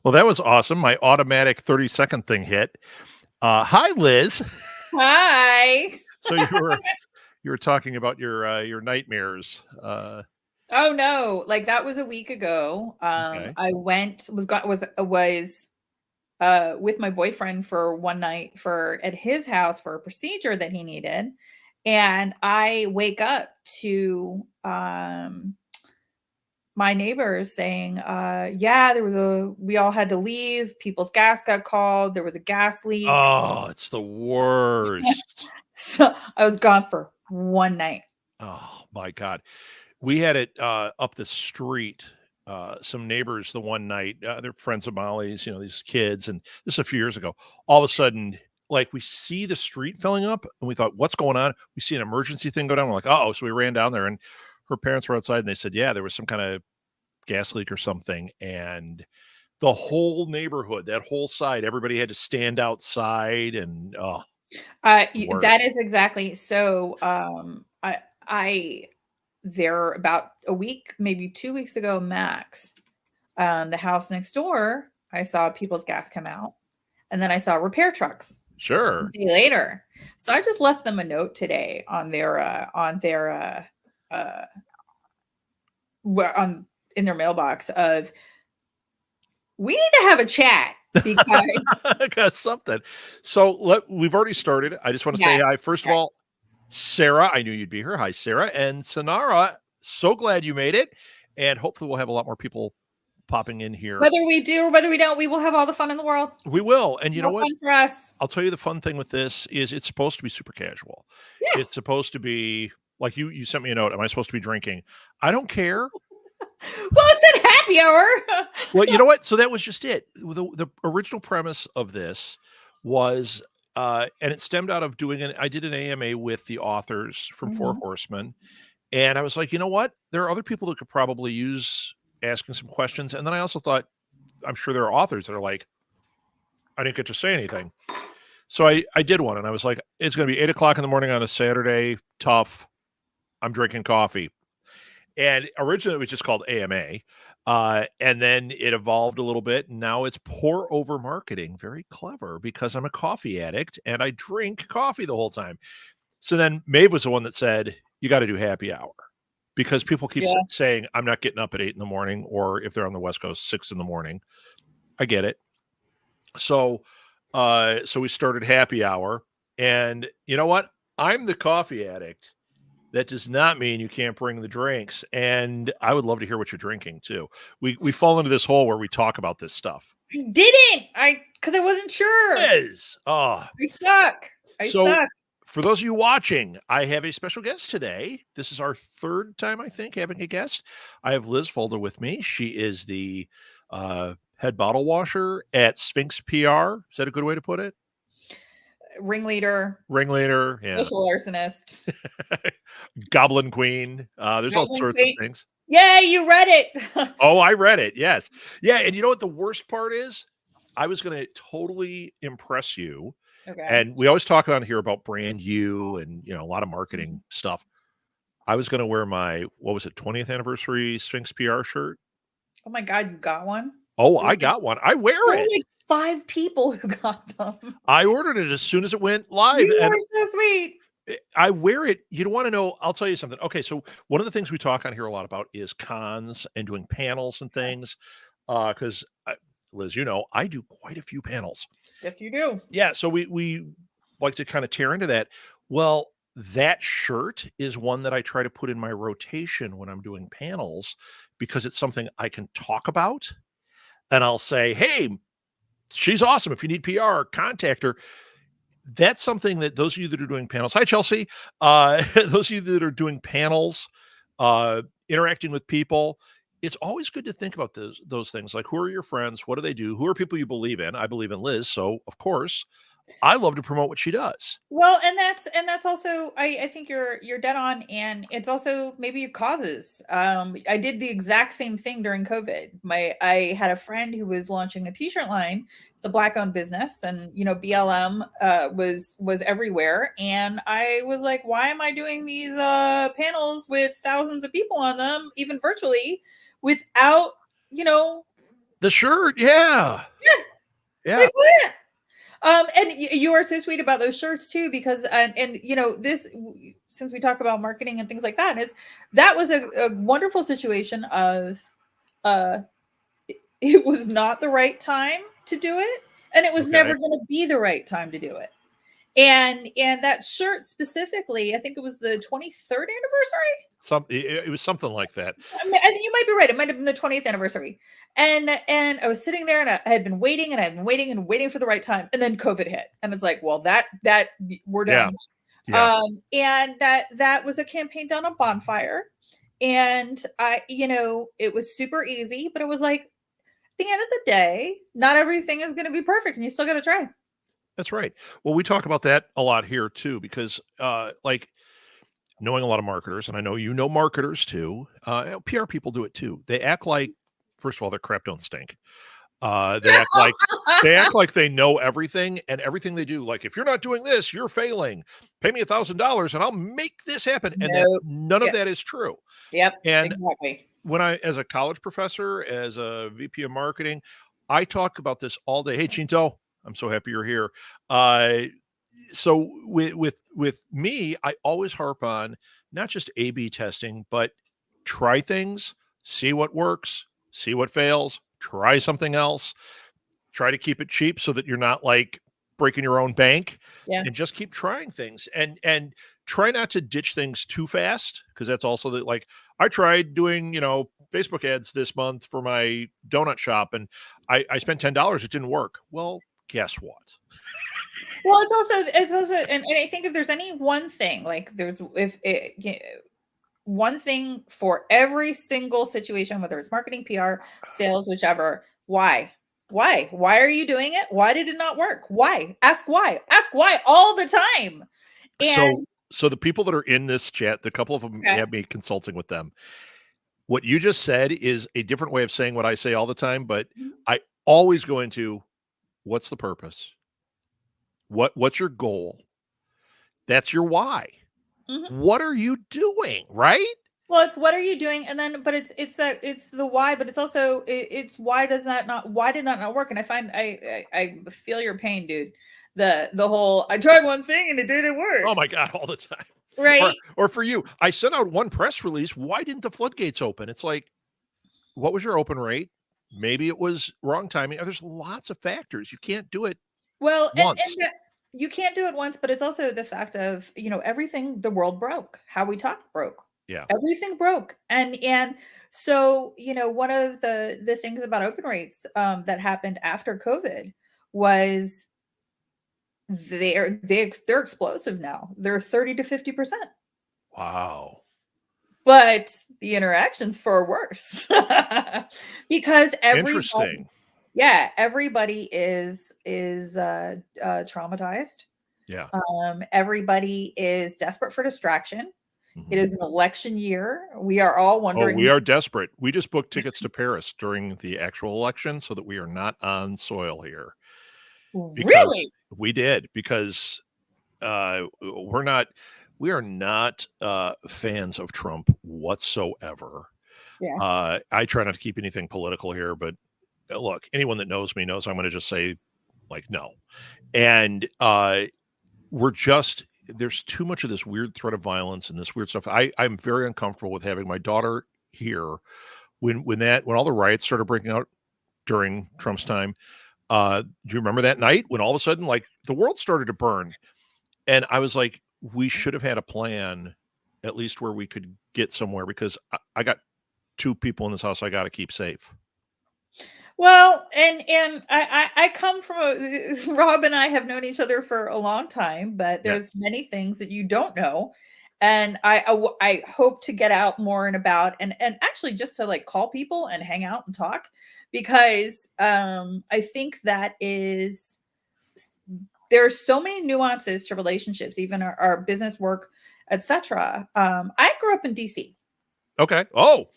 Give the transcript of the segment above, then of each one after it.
Well, that was awesome. My automatic 30-second thing hit. Hi, Liz. Hi. So you were talking about your nightmares. Oh no, like that was a week ago. Okay. I went was with my boyfriend for one night for at his house for a procedure that he needed. And I wake up to my neighbors saying, yeah, we all had to leave. People's gas got called. There was a gas leak. Oh, it's the worst. So I was gone for one night. Oh my God. We had it up the street. Some neighbors the one night, they're friends of Molly's, these kids, and this is a few years ago. All of a sudden, like we see the street filling up, and we thought, "What's going on?" We see an emergency thing go down. We're like, "Oh!" So we ran down there, and her parents were outside, and they said, "Yeah, there was some kind of gas leak or something," and the whole neighborhood, that whole side, everybody had to stand outside, and worst. That is exactly so. I there about a week, maybe 2 weeks ago, max. The house next door, I saw people's gas come out, and then I saw repair trucks a Sure. day later. So I just left them a note today uh, on in their mailbox of we need to have a chat because Got something. So we've already started. I just want to say yes, hi. First of yes. all, Sarah, I knew you'd be here. Hi, Sarah. And Sonara, so glad you made it. And hopefully we'll have a lot more people popping in here. Whether we do or whether we don't, we will have all the fun in the world. We will. And you know More what? fun for us. I'll tell you the fun thing with this is it's supposed to be super casual. It's Yes. supposed to be like you sent me a note. Am I supposed to be drinking? I don't care. Well, it said happy hour. Well, you know what? So that was just it. The original premise of this was, and it stemmed out of I did an AMA with the authors from Four Mhm. Horsemen, and I was like, you know what? There are other people that could probably use asking some questions, and then I also thought, I'm sure there are authors that are like, I didn't get to say anything, so I did one, and I was like, it's going to be 8 o'clock in the morning on a Saturday. Tough. I'm drinking coffee. And originally it was just called AMA. And then it evolved a little bit. And now it's pour over marketing. Very clever because I'm a coffee addict and I drink coffee the whole time. So then Maeve was the one that said, you got to do happy hour because people keep Yeah. saying, I'm not getting up at 8 in the morning, or if they're on the West Coast, 6 in the morning. I get it. So we started happy hour. And you know what? I'm the coffee addict. That does not mean you can't bring the drinks, and I would love to hear what you're drinking too. We fall into this hole where we talk about this stuff. I didn't. Because I wasn't sure. Liz, I suck. I so suck. for those of you watching, I have a special guest today. This is our third time, I think, having a guest. I have Liz Folder with me. She is the head bottle washer at Sphinx PR. Is that a good way to put it? Ringleader, Ringleader, yeah. social arsonist. Goblin Queen. There's all Goblin sorts of Queen. things. Yay, you read it. Oh, I read it. Yes. Yeah. And you know what the worst part is? I was going to totally impress you. Okay. And we always talk on here about brand you and, a lot of marketing stuff. I was going to wear my, what was it, 20th anniversary Sphinx PR shirt. Oh my God, you got one? Oh, I got one. I wear There were it. like 5 people who got them. I ordered it as soon as it went live. You And are so sweet. I wear it. You don't want to know. I'll tell you something. Okay. So one of the things we talk on here a lot about is cons and doing panels and things. Because Liz, I do quite a few panels. Yes, you do. Yeah, so we like to kind of tear into that. Well, that shirt is one that I try to put in my rotation when I'm doing panels because it's something I can talk about. And I'll say, hey, she's awesome. If you need PR, contact her. That's something that those of you that are doing panels, hi, Chelsea. Those of you that are doing panels, interacting with people, it's always good to think about those things. Like, who are your friends? What do they do? Who are people you believe in? I believe in Liz. So, of course, I love to promote what she does. Well, and that's also I think you're dead on, and it's also maybe causes. I did the exact same thing during COVID. I had a friend who was launching a t-shirt line. It's a black owned business, and BLM was everywhere, and I was like, why am I doing these panels with thousands of people on them, even virtually, without The shirt, yeah. Yeah, Yeah. like what? And you are so sweet about those shirts too, because and you know this, since we talk about marketing and things like that, is that was a wonderful situation of uh it was not the right time to do it, and it was Okay. never going to be the right time to do it. And that shirt specifically, I think it was the 23rd anniversary. It was something like that. I think you might be right. It might have been the 20th anniversary. And I was sitting there and I had been waiting and I had been waiting and waiting for the right time. And then COVID hit. And it's like, well, that we're Yeah. done. Yeah. And that was a campaign down on Bonfire. And it was super easy, but it was like, at the end of the day, not everything is going to be perfect and you still got to try. That's right. Well, we talk about that a lot here too, because like knowing a lot of marketers, and I know you know marketers too. PR people do it too. They act like, first of all, their crap don't stink. They act like they know everything, and everything they do. Like, if you're not doing this, you're failing. Pay me $1,000, and I'll make this happen. And that Nope. none of Yep. that is true. Yep. And Exactly. when as a college professor, as a VP of marketing, I talk about this all day. Hey, Chinto, I'm so happy you're here. Uh, so with me, I always harp on not just A/B testing, but try things, see what works, see what fails, try something else, try to keep it cheap so that you're not like breaking your own bank, Yeah. and just keep trying things, and try not to ditch things too fast, because that's also that, like, I tried doing, Facebook ads this month for my donut shop, and I spent $10. It didn't work. Well, guess what? Well, it's also and I think if there's any one thing, like there's if it, one thing for every single situation, whether it's marketing, PR, sales, whichever, why? Why are you doing it? Why did it not work? Why? Ask why. Ask why all the time. So And so the people that are in this chat, the couple of them okay. have me consulting with them. What you just said is a different way of saying what I say all the time, but I always go into, what's the purpose? What's your goal? That's your why. Mhm. What are you doing, right? Well, it's what are you doing, and then but it's the why, but it's also it's why did that not work? And I find I feel your pain, dude. The whole I tried one thing and it didn't Oh work, my god, all the time. Or right? or for you, I sent out one press release, why didn't the floodgates open? It's like, what was your open rate? Maybe it was wrong timing. There's lots of factors. You can't do it Well, once. you can't do it once, but it's also the fact of, everything the world broke. How we talk broke. Yeah. Everything broke. And so, one of the things about open rates that happened after COVID was they're explosive now. They're 30 to 50%. Wow. But the interaction's far worse. Because everybody Interesting. yeah, everybody is traumatized. Yeah. Everybody is desperate for distraction. It Mhm. is an election year. We are all Oh, wondering we are desperate. We just booked tickets to Paris during the actual election so that we are not on soil here, because really? we did, because we are not fans of Trump whatsoever. Yeah. I try not to keep anything political here, but look, anyone that knows me knows I'm going to just say, like, no. And we're just there's too much of this weird threat of violence and this weird stuff. I'm very uncomfortable with having my daughter here when all the riots started breaking out during Trump's time. Do you remember that night when all of a sudden, like, the world started to burn? And I was like, we should have had a plan, at least where we could get somewhere, because I got two people in this house I got to keep safe. Well, and I come from a Rob and I have known each other for a long time, but Yeah. there's many things that you don't know. And I hope to get out more and about and actually just to like call people and hang out and talk, because I think that is there's so many nuances to relationships, even our business work, etc. I grew up in DC. Okay. Oh,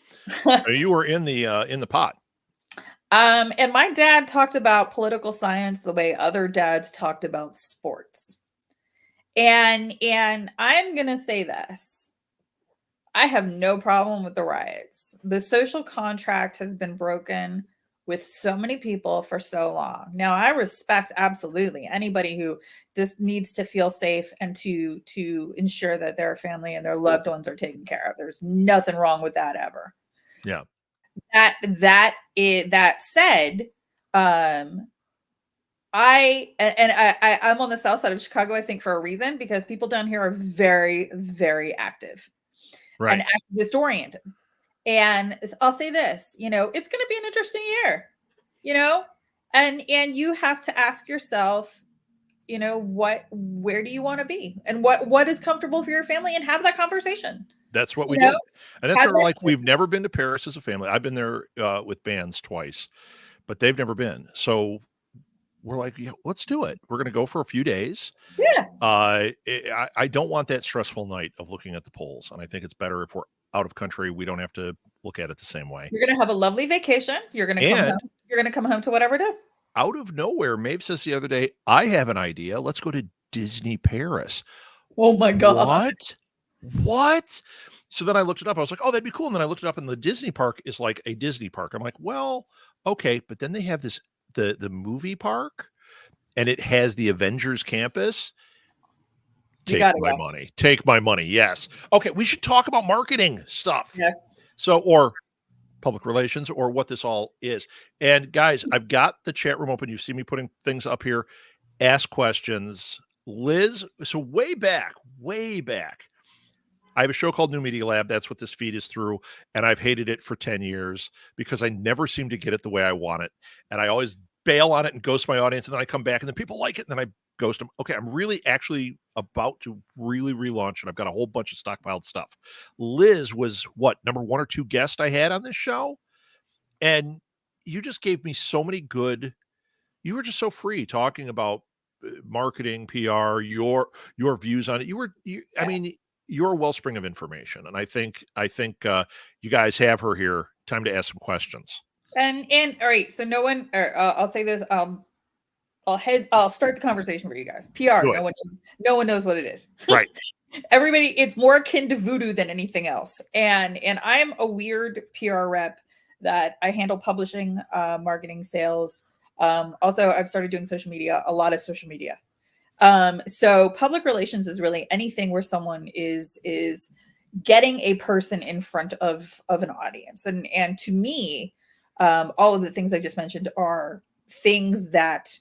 so you were in the pot. And my dad talked about political science the way other dads talked about sports. And I'm gonna say this. I have no problem with the riots. The social contract has been broken with so many people for so long. Now, I respect absolutely anybody who just needs to feel safe and to ensure that their family and their loved ones are taken care of. There's nothing wrong with that ever. Yeah. That said, um, I'm on the south side of Chicago, I think, for a reason, because people down here are very, very active and Right. activist oriented. And I'll say this, it's going to be an interesting year, you know, and you have to ask yourself, where do you want to be, and what is comfortable for your family, and have that conversation. That's what we You know, did. And that's have sort of that. like, we've never been to Paris as a family. I've been there with bands twice, but they've never been. So we're like, yeah, let's do it. We're going to go for a few days. Yeah, I don't want that stressful night of looking at the polls. And I think it's better if we're out of country, we don't have to look at it the same way. you're going to have a lovely vacation. You're going to come And home. You're going to come home to whatever it is. out of nowhere, Maeve says the other day, I have an idea. Let's go to Disney Paris. Oh my God. What? So then I looked it up. I was like, oh, that'd be cool. And then I looked it up, and the Disney park is like a Disney park. I'm like, well, okay. But then they have the movie park, and it has the Avengers campus. You Take got to my go. money. Take my money. Yes. Okay. We should talk about marketing stuff. Yes. So, or public relations, or what this all is. And guys, I've got the chat room open. You see me putting things up here. Ask questions. Liz, so way back, I have a show called New Media Lab. That's what this feed is through. And I've hated it for 10 years because I never seem to get it the way I want it. And I always bail on it and ghost my audience. And then I come back and then people like it. And then I ghost them. Okay, I'm really actually about to really relaunch it. I've got a whole bunch of stockpiled stuff. Liz was what, number 1 or 2 guest I had on this show? And you just gave me so many good, you were just so free talking about marketing, PR, your views on it. I mean, you're a wellspring of information, and I think you guys have her here. Time to ask some questions. And all right, so no one, or I'll say this, I'll start the conversation for you guys. PR, no one knows what it is. Right. Everybody, it's more akin to voodoo than anything else. And I'm a weird PR rep that I handle publishing, marketing, sales. Also, I've started doing social media, a lot of social media. So public relations is really anything where someone is getting a person in front of an audience. And to me, all of the things I just mentioned are things that,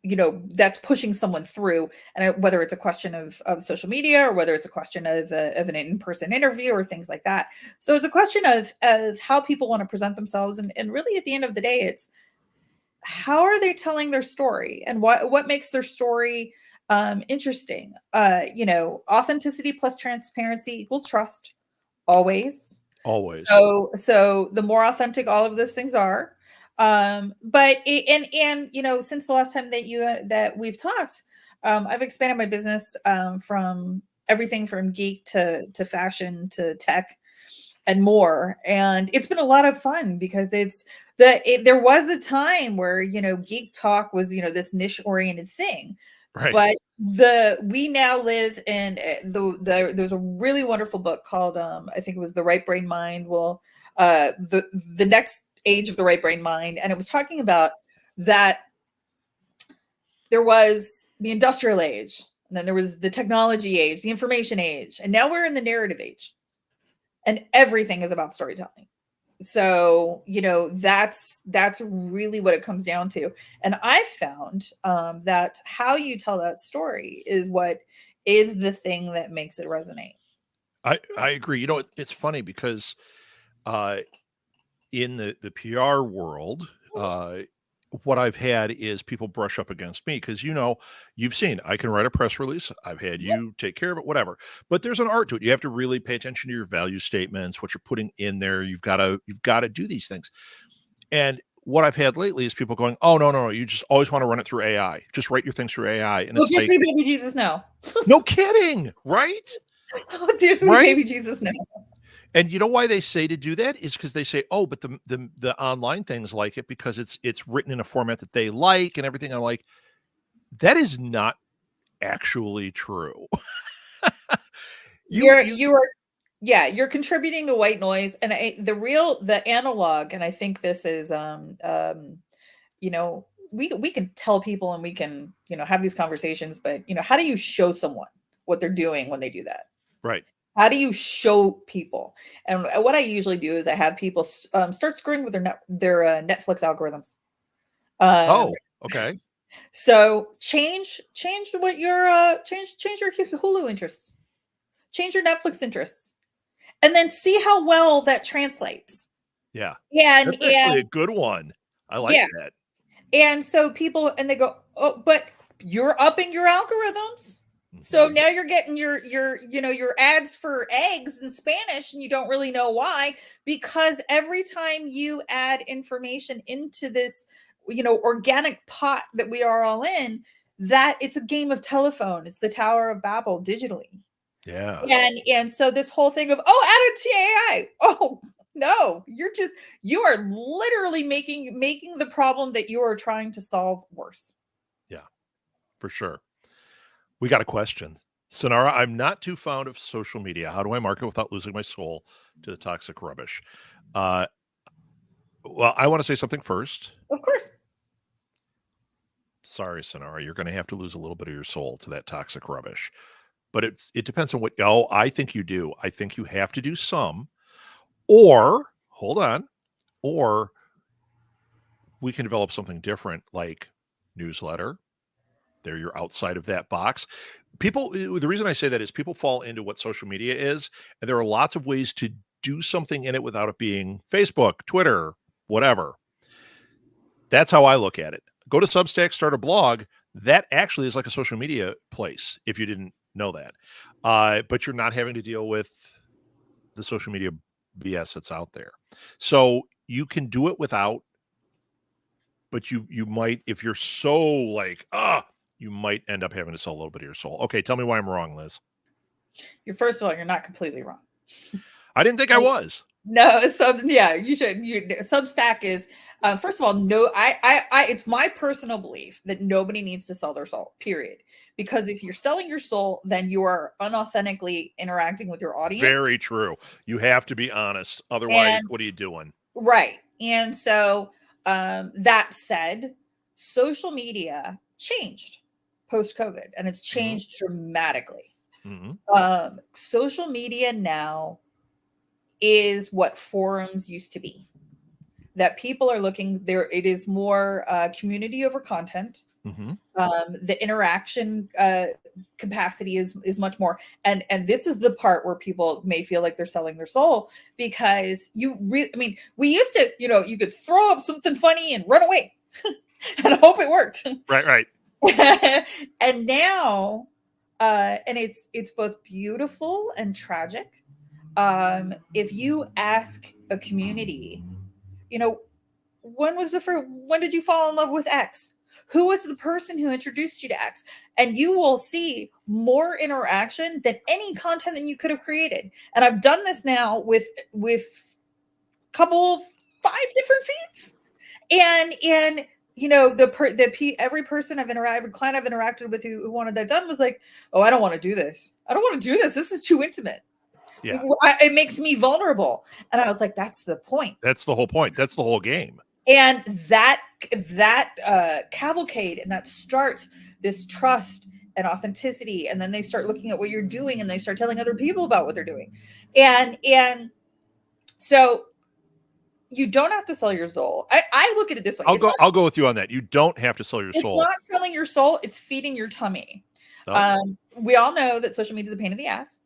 that's pushing someone through. And whether it's a question of social media, or whether it's a question of an in-person interview, or things like that. So it's a question of how people want to present themselves. And really, at the end of the day, it's how are they telling their story, and what makes their story interesting. Authenticity plus transparency equals trust, always. So the more authentic all of those things are, but since the last time that we've talked, I've expanded my business from everything from geek to fashion to tech and more. And it's been a lot of fun because there was a time where, geek talk was, this niche oriented thing. Right. But we now live in there's a really wonderful book called, I think it was The Right Brain Mind. Well, the next age of the right brain mind. And it was talking about that there was the industrial age, and then there was the technology age, the information age. And now we're in the narrative age. And everything is about storytelling. So, that's really what it comes down to. And I found that how you tell that story is what is the thing that makes it resonate. I agree. It's funny because in the PR world, what I've had is people brush up against me because, you've seen, I can write a press release. I've had you take care of it, whatever. But there's an art to it. You have to really pay attention to your value statements, what you're putting in there. You've got to do these things. And what I've had lately is people going, oh, no, you just always want to run it through AI. Just write your things through AI. And it's dear sweet baby Jesus, no. No kidding, right? Oh, dear sweet baby Jesus, no. And you know why they say to do that is because they say, oh, but the online things like it because it's written in a format that they like and everything. I'm like, that is not actually true. You are Yeah, you're contributing to white noise, and the analog, and I think this is you know, we can tell people and we can, have these conversations, but how do you show someone what they're doing when they do that? Right. How do you show people? And what I usually do is I have people start screwing with their Netflix algorithms. Um, Oh, okay. so change what your change your Hulu interests, change your Netflix interests, and then see how well that translates. Yeah. And That's actually a good one. I like yeah, that. and so people and they go, oh, but you're upping your algorithms. So Mhm. now you're getting your ads for eggs in Spanish, and you don't really know why, because every time you add information into this, organic pot that we are all in, that it's a game of telephone. It's the Tower of Babel digitally. Yeah. And so this whole thing of, added to AI. Oh, no, you are literally making the problem that you are trying to solve worse. Yeah, for sure. We got a question. Sonara, I'm not too fond of social media. How do I market without losing my soul to the toxic rubbish? Uh, well, I want to say something first. Of course. Sorry, Sonara, you're going to have to lose a little bit of your soul to that toxic rubbish. But it depends on what. Oh, I think you do. I think you have to do some, or hold on, or we can develop something different, like newsletter. There, you're outside of that box. People, the reason I say that is people fall into what social media is, and there are lots of ways to do something in it without it being Facebook, Twitter, whatever. That's how I look at it. Go to Substack, start a blog. That actually is like a social media place, if you didn't know that. But you're not having to deal with the social media BS that's out there. So you can do it without, but you might, if you're so like, you might end up having to sell a little bit of your soul. Okay, tell me why I'm wrong, Liz. First of all, you're not completely wrong. I didn't think I was. No, yeah, you should. Substack is first of all, no, it's my personal belief that nobody needs to sell their soul. Period. Because if you're selling your soul, then you are unauthentically interacting with your audience. Very true. You have to be honest. Otherwise, And what are you doing? right. And so that said, social media changed post COVID, and it's Hmm. changed dramatically. Hmm. Social media now is what forums used to be. That people are looking there. It is more community over content. Hmm. The interaction capacity is much more. And this is the part where people may feel like they're selling their soul, because we used to, you could throw up something funny and run away and hope it worked. Right, right. And now, and it's both beautiful and tragic. If you ask a community, you know, when did you fall in love with X? Who was the person who introduced you to X? And you will see more interaction than any content that you could have created. And I've done this now with couple 5 different feeds. And every person client I've interacted with who wanted that done was like, oh, I don't want to do this. I don't want to do this. This is too intimate. Yeah. It makes me vulnerable. And I was like, that's the point. That's the whole point. That's the whole game. And that cavalcade, and that starts this trust and authenticity, and then they start looking at what you're doing, and they start telling other people about what they're doing. And so you don't have to sell your soul. I look at it this way. I'll go with you on that. You don't have to sell your It's soul. not selling your soul, it's feeding your tummy. Oh. We all know that social media is a pain in the ass.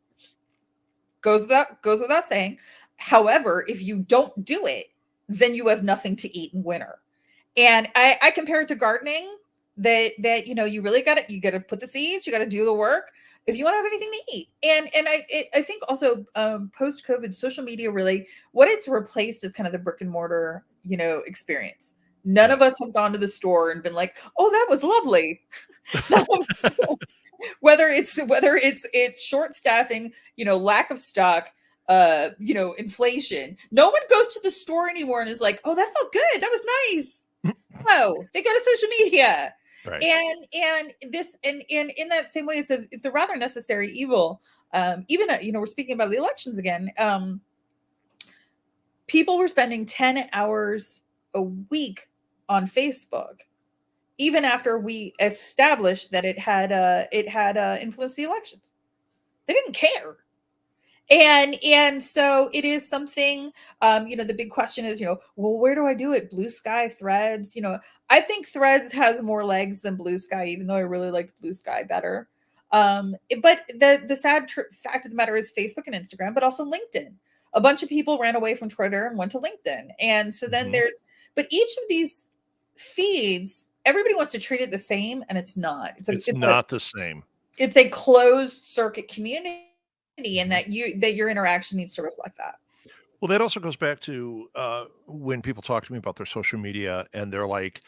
Goes without saying. However, if you don't do it, then you have nothing to eat in winter. And I compare it to gardening, that you really you got to put the seeds, you got to do the work if you want to have anything to eat. And I think also post COVID, social media really, what it's replaced is kind of the brick and mortar experience. None of us have gone to the store and been like, oh, that was lovely. whether it's short staffing, lack of stock, inflation. No one goes to the store anymore and is like, oh, that felt good, that was nice. No, they go to social media. Right. And this and in that same way, it's a rather necessary evil. Even we're speaking about the elections again. People were spending 10 hours a week on Facebook, even after we established that it had influenced the elections. They didn't care. And so it is something. The big question is, well, where do I do it? Blue Sky, Threads? I think Threads has more legs than Blue Sky, even though I really liked Blue Sky better. But the sad fact of the matter is Facebook and Instagram, but also LinkedIn. A bunch of people ran away from Twitter and went to LinkedIn. And so then but each of these feeds, everybody wants to treat it the same, and it's not. It's not the same. It's a closed circuit community, and that your interaction needs to reflect that. Well, that also goes back to when people talk to me about their social media, and they're like,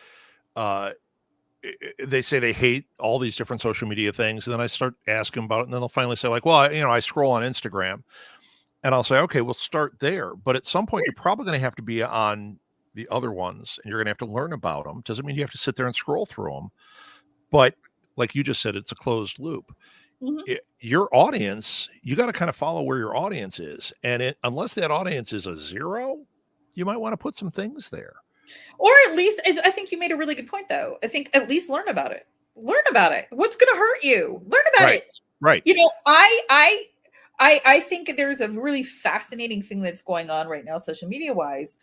they say they hate all these different social media things, and then I start asking about it, and then they'll finally say, like, well, I scroll on Instagram, and I'll say, okay, we'll start there. But at some point, you're probably going to have to be on the other ones, and you're going to have to learn about them. Doesn't mean you have to sit there and scroll through them, but like you just said, it's a closed loop. Your audience, you got to kind of follow where your audience is. And unless that audience is a zero, you might want to put some things there. Or at least, I think you made a really good point, though. I think at least learn about it. Learn about it. What's going to hurt you? Learn about it. Right. I think there's a really fascinating thing that's going on right now, social media wise,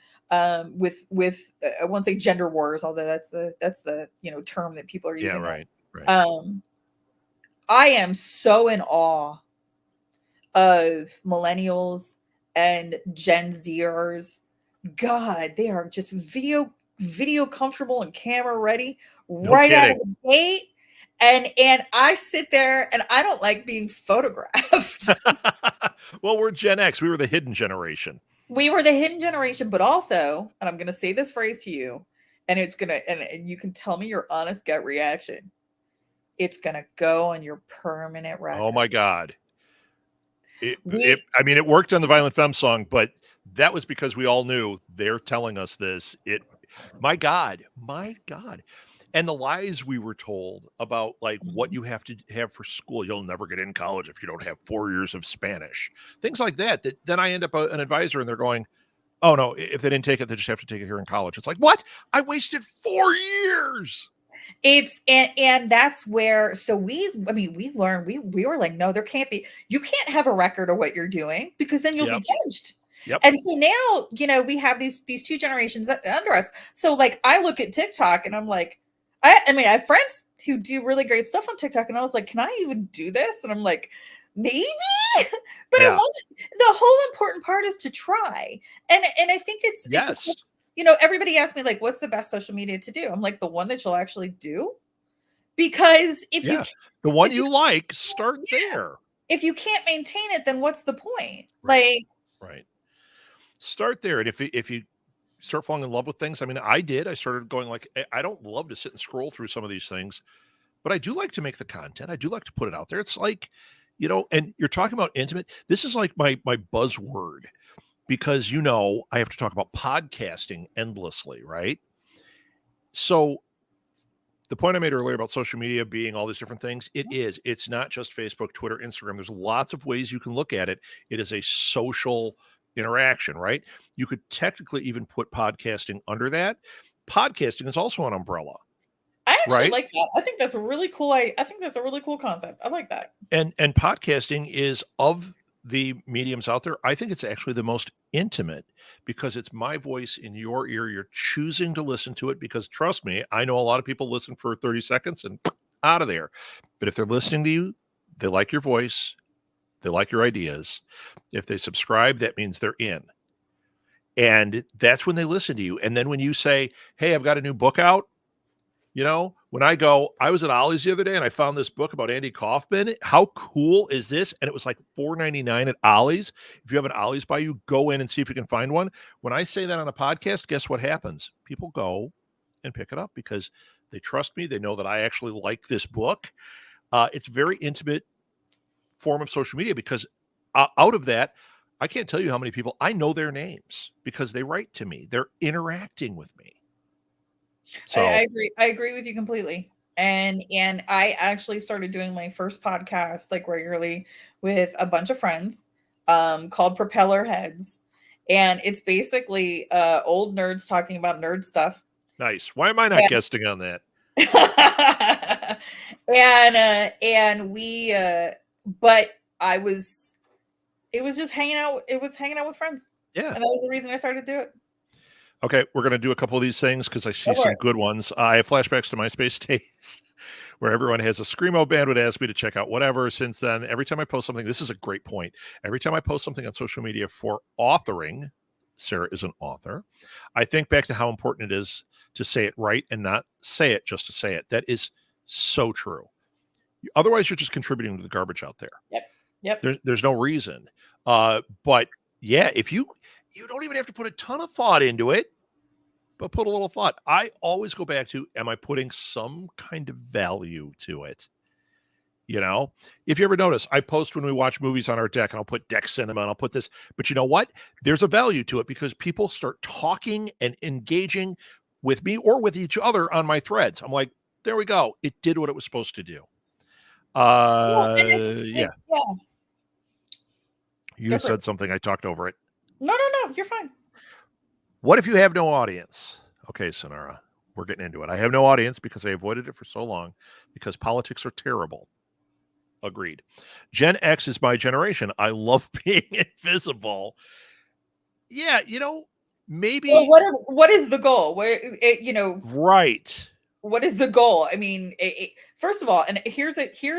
with I won't say gender wars, although that's the term that people are using. Yeah, right. I am so in awe of millennials and Gen Zers. God, they are just video comfortable and camera ready right out of the gate. And I sit there and I don't like being photographed. Well, we're Gen X. We were the hidden generation. We were the hidden generation, but also, and I'm going to say this phrase to you, and and you can tell me your honest gut reaction. It's going to go on your permanent record. Oh my God. It worked on the Violent Femme song, but that was because we all knew they're telling us this. My God. And the lies we were told about, like, what you have to have for school. You'll never get in college if you don't have 4 years of Spanish. Things like that. Then I end up an advisor and they're going, oh no, if they didn't take it, they just have to take it here in college. It's like, what? I wasted 4 years. And that's where, so we learned, we were like, no, you can't have a record of what you're doing, because then you'll be judged. Yep. And so now, we have these two generations under us. So like, I look at TikTok and I'm like, I have friends who do really great stuff on TikTok, and I was like, can I even do this? And I'm like, maybe, but the whole important part is to try. And I think it's everybody asks me, like, what's the best social media to do? I'm like, the one that you'll actually do, because the one you like, start there. If you can't maintain it, then what's the point? Right. Start there. And if you start falling in love with things, I started going, like, I don't love to sit and scroll through some of these things, but I do like to make the content. I do like to put it out there. It's like, and you're talking about intimate. This is like my buzzword, because I have to talk about podcasting endlessly, right? So the point I made earlier about social media being all these different things, it's not just Facebook, Twitter, Instagram. There's lots of ways you can look at it. It is a social interaction, right? You could technically even put podcasting under that. Podcasting is also an umbrella. I actually like that. I think that's a really cool. I think that's a really cool concept. I like that. And podcasting is, of the mediums out there, I think it's actually the most intimate, because it's my voice in your ear. You're choosing to listen to it, because trust me, I know a lot of people listen for 30 seconds and out of there. But if they're listening to you, they like your voice. They like your ideas. If they subscribe, that means they're in. And that's when they listen to you. And then when you say, hey, I've got a new book out, when I was at Ollie's the other day and I found this book about Andy Kaufman. How cool is this? And it was like $4.99 at Ollie's. If you have an Ollie's by you, go in and see if you can find one. When I say that on a podcast, guess what happens? People go and pick it up because they trust me. They know that I actually like this book. It's very intimate form of social media, because out of that, I can't tell you how many people I know their names because they write to me. They're interacting with me. So I agree with you completely. And I actually started doing my first podcast like regularly with a bunch of friends, called Propeller Heads. And it's basically old nerds talking about nerd stuff. Nice. Why am I not guesting on that? And we but I was it was just hanging out, it was hanging out with friends. Yeah. And that was the reason I started to do it. Okay, we're going to do a couple of these things because I see Go for some it. good ones. I have flashbacks to MySpace days where everyone has a Screamo band would ask me to check out whatever. Since then, every time I post something, this is a great point. Every time I post something on social media for authoring, Sarah is an author, I think back to how important it is to say it right and not say it just to say it. That is so true. Otherwise, you're just contributing to the garbage out there. Yep. There's no reason. But yeah, if you don't even have to put a ton of thought into it, but put a little thought. I always go back to, am I putting some kind of value to it? You know, if you ever notice, I post when we watch movies on our deck, and I'll put deck cinema and I'll put this, but you know what? There's a value to it because people start talking and engaging with me or with each other on my threads. I'm like, there we go. It did what it was supposed to do. Well, and Yeah. yeah. You said something. I talked over it. No, you're fine. What if you have no audience? Okay, Sonara, we're getting into it. I have no audience because I avoided it for so long because politics are terrible. Agreed. Gen X is my generation. I love being invisible. Yeah, maybe. Well, what is the goal? Right. What is the goal? I mean, first of all, and here's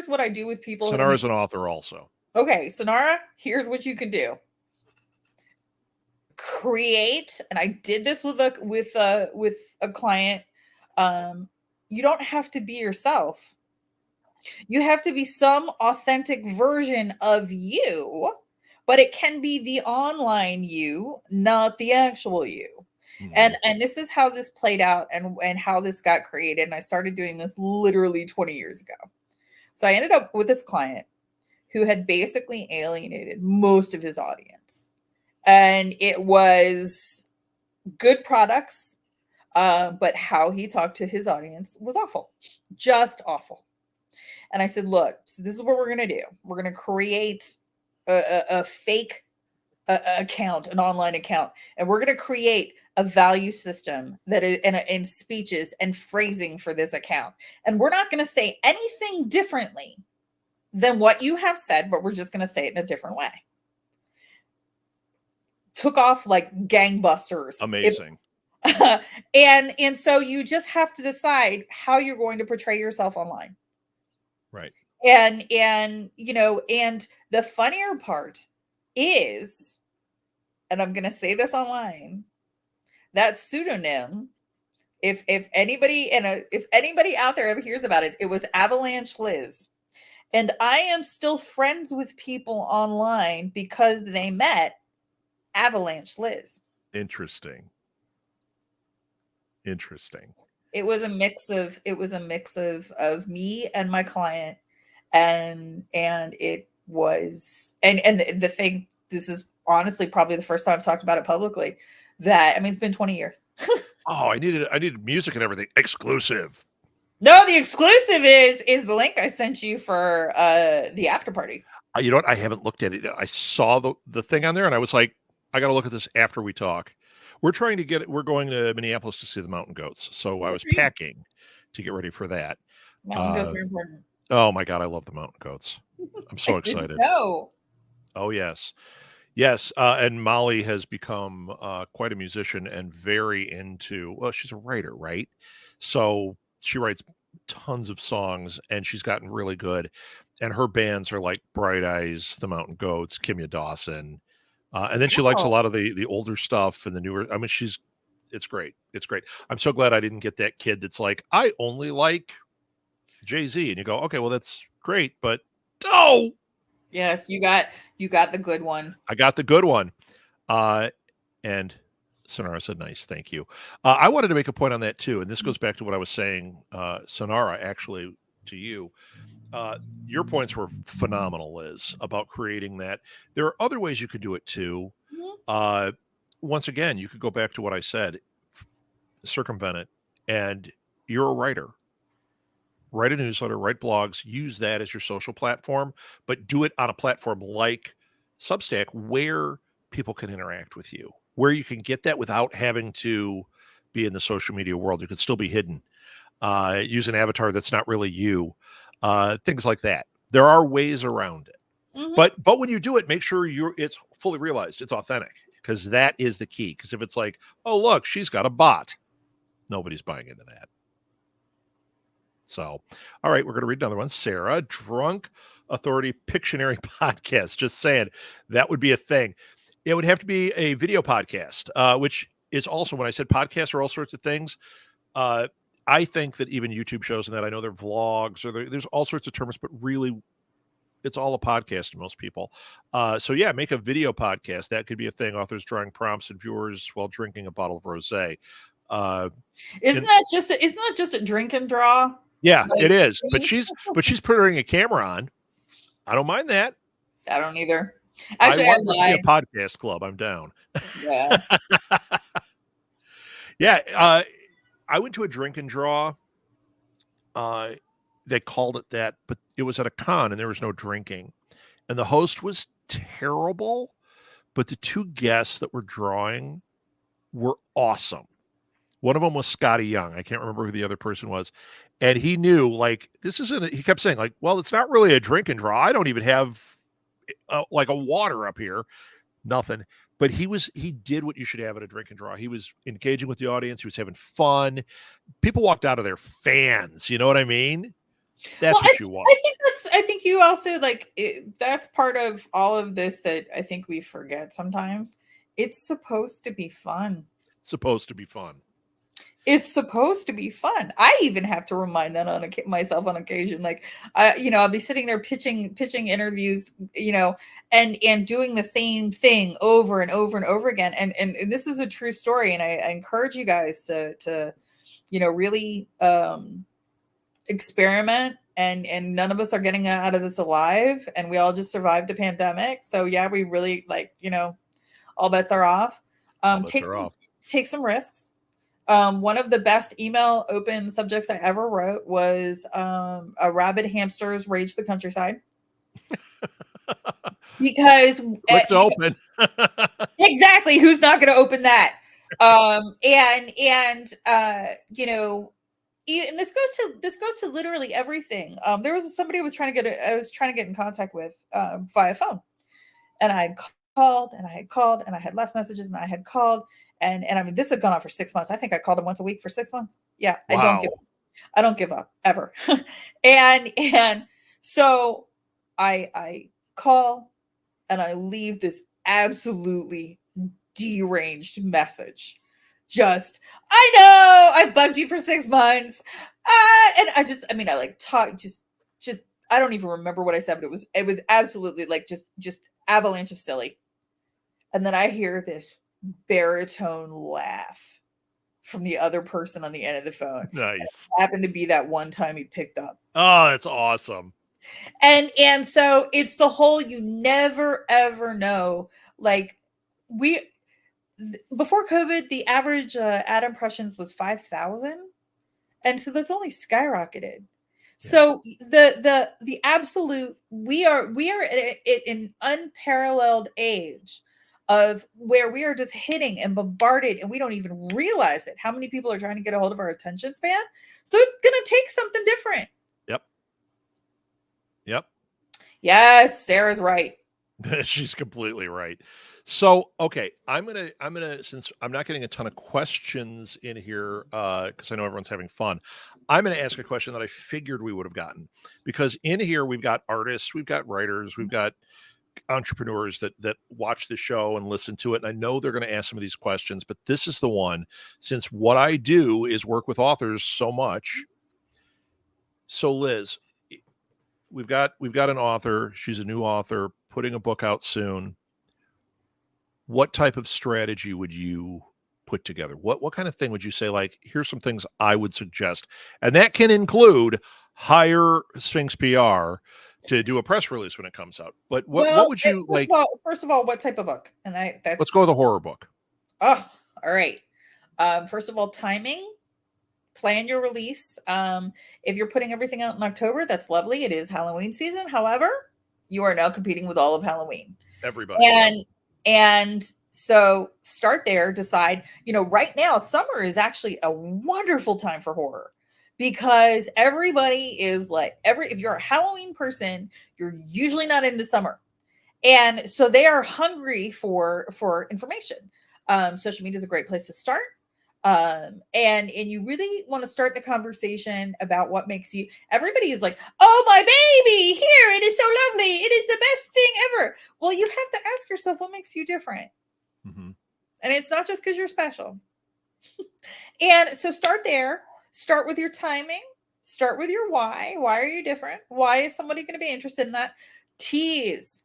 what I do with people. Sonara's an author also. Okay, Sonara, here's what you can do. Create, and I did this with a client. You don't have to be yourself. You have to be some authentic version of you, but it can be the online you, not the actual you. Mm-hmm. And this is how this played out and how this got created. And I started doing this literally 20 years ago. So I ended up with this client who had basically alienated most of his audience. And it was good products, but how he talked to his audience was awful, just awful. And I said, look, so this is what we're going to do. We're going to create a fake account, an online account, and we're going to create a value system that is in speeches and phrasing for this account. And we're not going to say anything differently than what you have said, but we're just going to say it in a different way. Took off like gangbusters. Amazing. And so you just have to decide how you're going to portray yourself online. Right. And and the funnier part is, and I'm going to say this online, that pseudonym, if anybody out there ever hears about it, it was Avalanche Liz. And I am still friends with people online because they met Avalanche Liz. Interesting. It was a mix of me and my client, and it was, and the thing, this is honestly probably the first time I've talked about it publicly, that, I mean, it's been 20 years. Oh, I needed music and everything. Exclusive. No, the exclusive is the link I sent you for the after party. You know what? I haven't looked at it. I saw the thing on there and I was like, I got to look at this after we talk. We're going to Minneapolis to see the mountain goats. So I was packing to get ready for that. Mountain goats are important. Oh my God. I love the mountain goats. I'm so excited. No. Oh yes. Yes. And Molly has become quite a musician and very into, well, she's a writer, right? So she writes tons of songs and she's gotten really good. And her bands are like Bright Eyes, the Mountain Goats, Kimya Dawson. And then she likes a lot of the older stuff and the newer. I mean, it's great. It's great. I'm so glad I didn't get that kid that's like, I only like Jay-Z. And you go, okay, well, that's great. But no. Yes, you got the good one. I got the good one. And Sonara said, nice. Thank you. I wanted to make a point on that too. And this goes back to what I was saying, Sonara, actually, to you. Your points were phenomenal, Liz, about creating that. There are other ways you could do it too. Mm-hmm. Once again, you could go back to what I said, circumvent it. And you're a writer. write a newsletter, write blogs, use that as your social platform, but do it on a platform like Substack where people can interact with you, where you can get that without having to be in the social media world. You could still be hidden. Use an avatar that's not really you. Things like that. There are ways around it. Mhm. But when you do it, make sure it's fully realized, it's authentic, because that is the key. Because if it's like, oh look, she's got a bot, nobody's buying into that. So, all right, we're going to read another one. Sarah, Drunk Authority Pictionary podcast. Just saying that would be a thing. It would have to be a video podcast, which is also, when I said podcasts are all sorts of things, I think that even YouTube shows and that, I know they're vlogs or there's all sorts of terms, but really it's all a podcast to most people. So yeah, make a video podcast. That could be a thing. Authors drawing prompts and viewers while drinking a bottle of rosé. Isn't And that just a drink and draw? yeah, Like, it is. But thing? she's putting a camera on. I don't mind that. I don't either. I Actually, I want there to be a lied. podcast club. I'm down. Yeah. Yeah. I went to a drink and draw. They called it that, but it was at a con and there was no drinking. And the host was terrible, but the two guests that were drawing were awesome. One of them was Scotty Young. I can't remember who the other person was. And he knew, like, this isn't, he kept saying, like, well, it's not really a drink and draw. I don't even have like a water up here. Nothing. But he did what you should have at a drink and draw. He was engaging with the audience. He was having fun. People walked out of there fans. You know what I mean? That's what you want. I think you also that's part of all of this that I think we forget sometimes. It's supposed to be fun. It's supposed to be fun. It's supposed to be fun. I even have to remind that on myself on occasion. Like, I'll be sitting there pitching interviews, and doing the same thing over and over and over again. And this is a true story. And I encourage you guys to really experiment. And none of us are getting out of this alive. And we all just survived a pandemic. So yeah, we really all bets are off. Take some risks. One of the best email open subjects I ever wrote was a rabid hamsters rage the countryside. Because clicked open. Exactly, who's not going to open that? And this goes to literally everything. There was somebody I was trying to get in contact with via phone, and I had called and I had left messages and I had called. And I mean, this had gone on for 6 months. I think I called him once a week for 6 months. Yeah, wow. I don't give up ever. and so I call and I leave this absolutely deranged message. Just, I know I've bugged you for 6 months. And I don't even remember what I said, but it was absolutely just avalanche of silly. And then I hear this baritone laugh from the other person on the end of the phone. Nice. It happened to be that one time he picked up. Oh, that's awesome. And so it's the whole, you never ever know. Like, before COVID, the average ad impressions was 5,000, and so that's only skyrocketed. Yeah. So the absolute, we are at an unparalleled age of where we are just hitting and bombarded, and we don't even realize it. How many people are trying to get a hold of our attention span? So it's going to take something different. Yep. Yes, Sarah's right. She's completely right. So, okay, I'm gonna since I'm not getting a ton of questions in here, because I know everyone's having fun, I'm gonna ask a question that I figured we would have gotten, because in here we've got artists, we've got writers, we've got entrepreneurs that watch the show and listen to it, and I know they're going to ask some of these questions, but this is the one, since what I do is work with authors so much. So Liz, we've got an author, she's a new author putting a book out soon. What type of strategy would you put together? What kind of thing would you say, like, here's some things I would suggest? And that can include hire Sphinx PR to do a press release when it comes out. But what would you like? First of all, what type of book? And let's go with a horror book. Oh, all right. First of all, timing. plan your release. If you're putting everything out in October, that's lovely. It is Halloween season. However, you are now competing with all of Halloween. Everybody. And so start there, decide, right now, summer is actually a wonderful time for horror because everybody is like, if you're a Halloween person, you're usually not into summer. And so they are hungry for information. Social media is a great place to start. And you really want to start the conversation about what makes you, everybody is like, oh, my baby here, it is so lovely, it is the best thing ever. Well, you have to ask yourself what makes you different. Mm-hmm. And it's not just because you're special. And so start there, start with your timing, start with your why are you different, why is somebody going to be interested in that? Tease.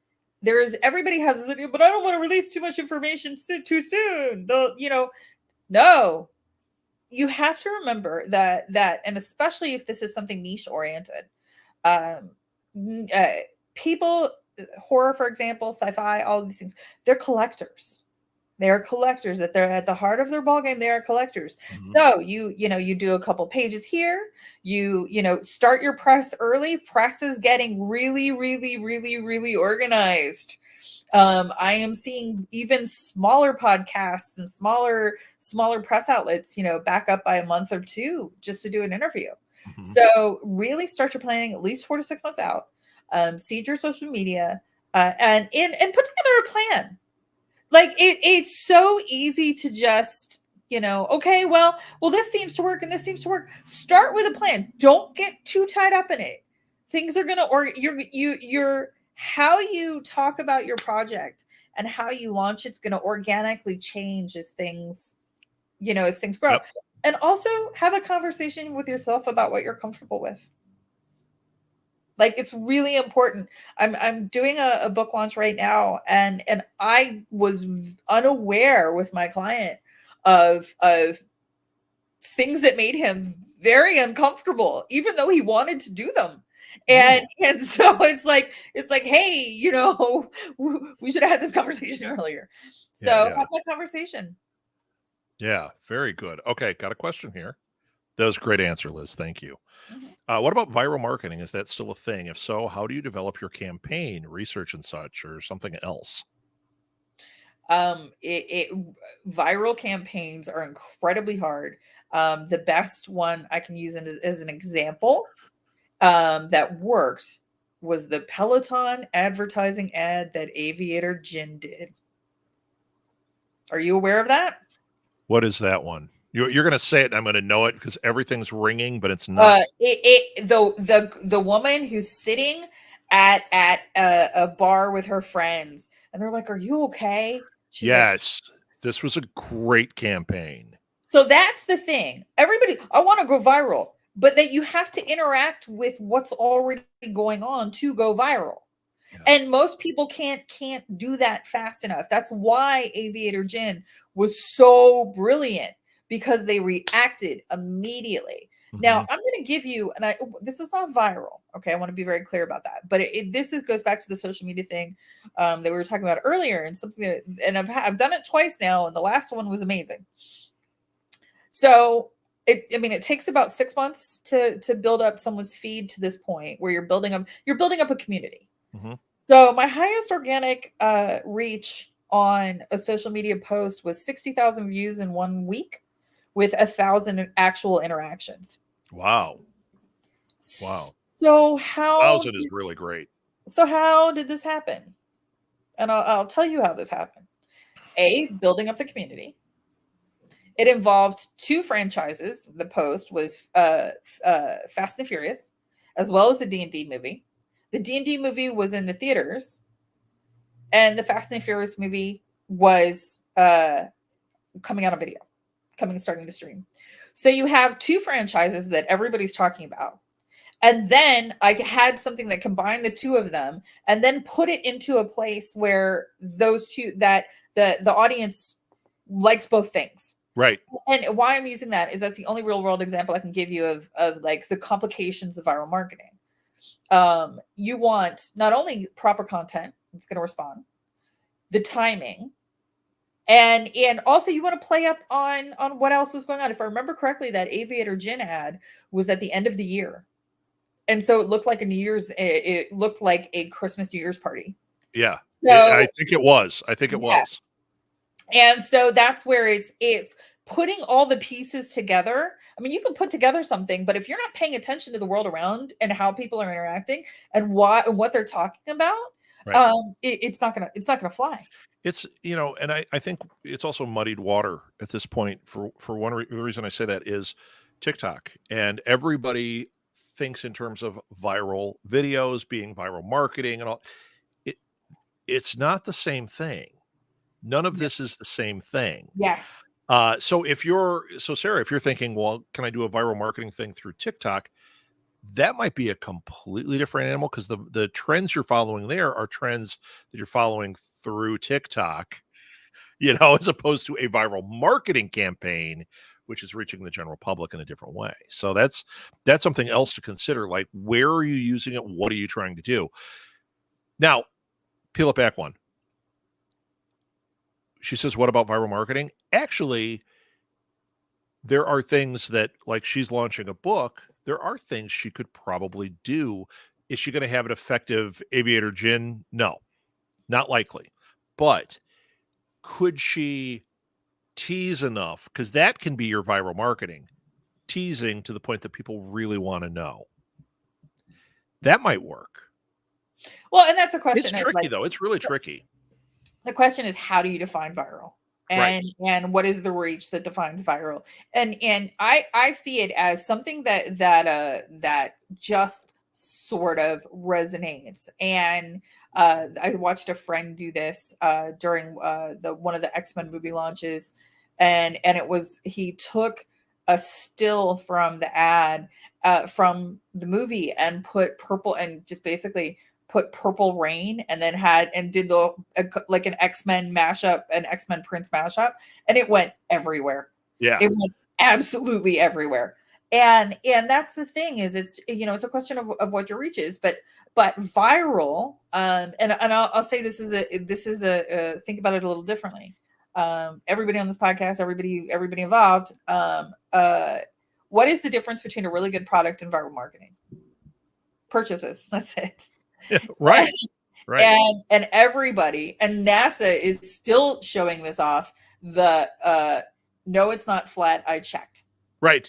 Everybody has this idea, but I don't want to release too much information too soon. No, you have to remember that, and especially if this is something niche oriented, people, horror, for example, sci-fi, all of these things, they're collectors. They are collectors. At the heart of their ballgame, they are collectors. Mm-hmm. So you do a couple pages here. You start your press early. Press is getting really, really, really, really organized. I am seeing even smaller podcasts and smaller press outlets, back up by a month or two just to do an interview. Mm-hmm. So really start your planning at least 4 to 6 months out. Seed your social media and put together a plan. Like it's so easy to just, okay, well, this seems to work and this seems to work. Start with a plan. Don't get too tied up in it. Things are gonna, or you're how you talk about your project and how you launch it's gonna organically change as things grow. Yep. And also have a conversation with yourself about what you're comfortable with. Like, it's really important. I'm doing a book launch right now, and I was unaware with my client of things that made him very uncomfortable, even though he wanted to do them. And so it's like, hey, we should have had this conversation earlier. So have that conversation. Yeah, very good. Okay, got a question here. That was a great answer, Liz. Thank you. Mm-hmm. What about viral marketing? Is that still a thing? If so, how do you develop your campaign, research and such, or something else? Viral campaigns are incredibly hard. The best one I can use as an example that worked was the Peloton advertising ad that Aviator Gin did. Are you aware of that? What is that one? You're going to say it and I'm going to know it because everything's ringing, but it's not. The woman who's sitting at a bar with her friends and they're like, are you okay? She's yes. Like, this was a great campaign. So that's the thing. Everybody, I want to go viral, but that you have to interact with what's already going on to go viral. Yeah. And most people can't do that fast enough. That's why Aviator Gin was so brilliant, because they reacted immediately. Mm-hmm. Now, I'm going to give you, and this is not viral. Okay. I want to be very clear about that, but this goes back to the social media thing that we were talking about earlier, and something that, and I've done it twice now. And the last one was amazing. So it takes about 6 months to build up someone's feed to this point where you're building up a community. Mm-hmm. So my highest organic reach on a social media post was 60,000 views in 1 week with 1,000 actual interactions. Wow. So how 1,000 is really great. So how did this happen? And I'll tell you how this happened. Building up the community. It involved 2 franchises. The post was Fast and Furious, as well as the D&D movie. The D&D movie was in the theaters, and the Fast and Furious movie was coming out on video, starting to stream. So you have 2 franchises that everybody's talking about. And then I had something that combined the 2 of them and then put it into a place where those 2, that the audience likes both things. Right. And why I'm using that is that's the only real world example I can give you of like the complications of viral marketing. You want not only proper content that's going to respond, the timing, And also you want to play up on what else was going on. If I remember correctly, that Aviator Gin ad was at the end of the year. And so it looked like it looked like a Christmas New Year's party. Yeah. I So think it was. I think it yeah. was. And so that's where it's putting all the pieces together. I mean, you can put together something, but if you're not paying attention to the world around and how people are interacting and what they're talking about, Right. it's not gonna fly. It's, and I think it's also muddied water at this point for the reason I say that is TikTok, and everybody thinks in terms of viral videos being viral marketing and all. It it's not the same thing. None of this is the same thing. Yes. So Sarah, if you're thinking, well, can I do a viral marketing thing through TikTok? That might be a completely different animal because the trends you're following there are trends that you're following through TikTok, as opposed to a viral marketing campaign, which is reaching the general public in a different way. So that's something else to consider. Like, where are you using it? What are you trying to do? Now, peel it back one. She says, what about viral marketing? Actually, there are things that, like, she's launching a book. There are things she could probably do. Is she going to have an effective Aviator Gin? No, not likely. But could she tease enough? Because that can be your viral marketing, teasing to the point that people really want to know. That might work. Well, and that's a question. It's tricky, though. It's really tricky. The question is, how do you define viral? And what is the reach that defines viral? And I see it as something that just sort of resonates. And I watched a friend do this during one of the X-Men movie launches, and he took a still from the ad from the movie and put purple and just basically put Purple Rain and then did like an X-Men mashup, an X-Men Prince mashup, and it went everywhere. Yeah. It went absolutely everywhere. And that's the thing is it's a question of what your reach is, but viral, and I'll say this is a think about it a little differently. Everybody on this podcast, everybody involved, what is the difference between a really good product and viral marketing? Purchases. That's it. Right. And everybody, and NASA is still showing this off. No, it's not flat. I checked. Right.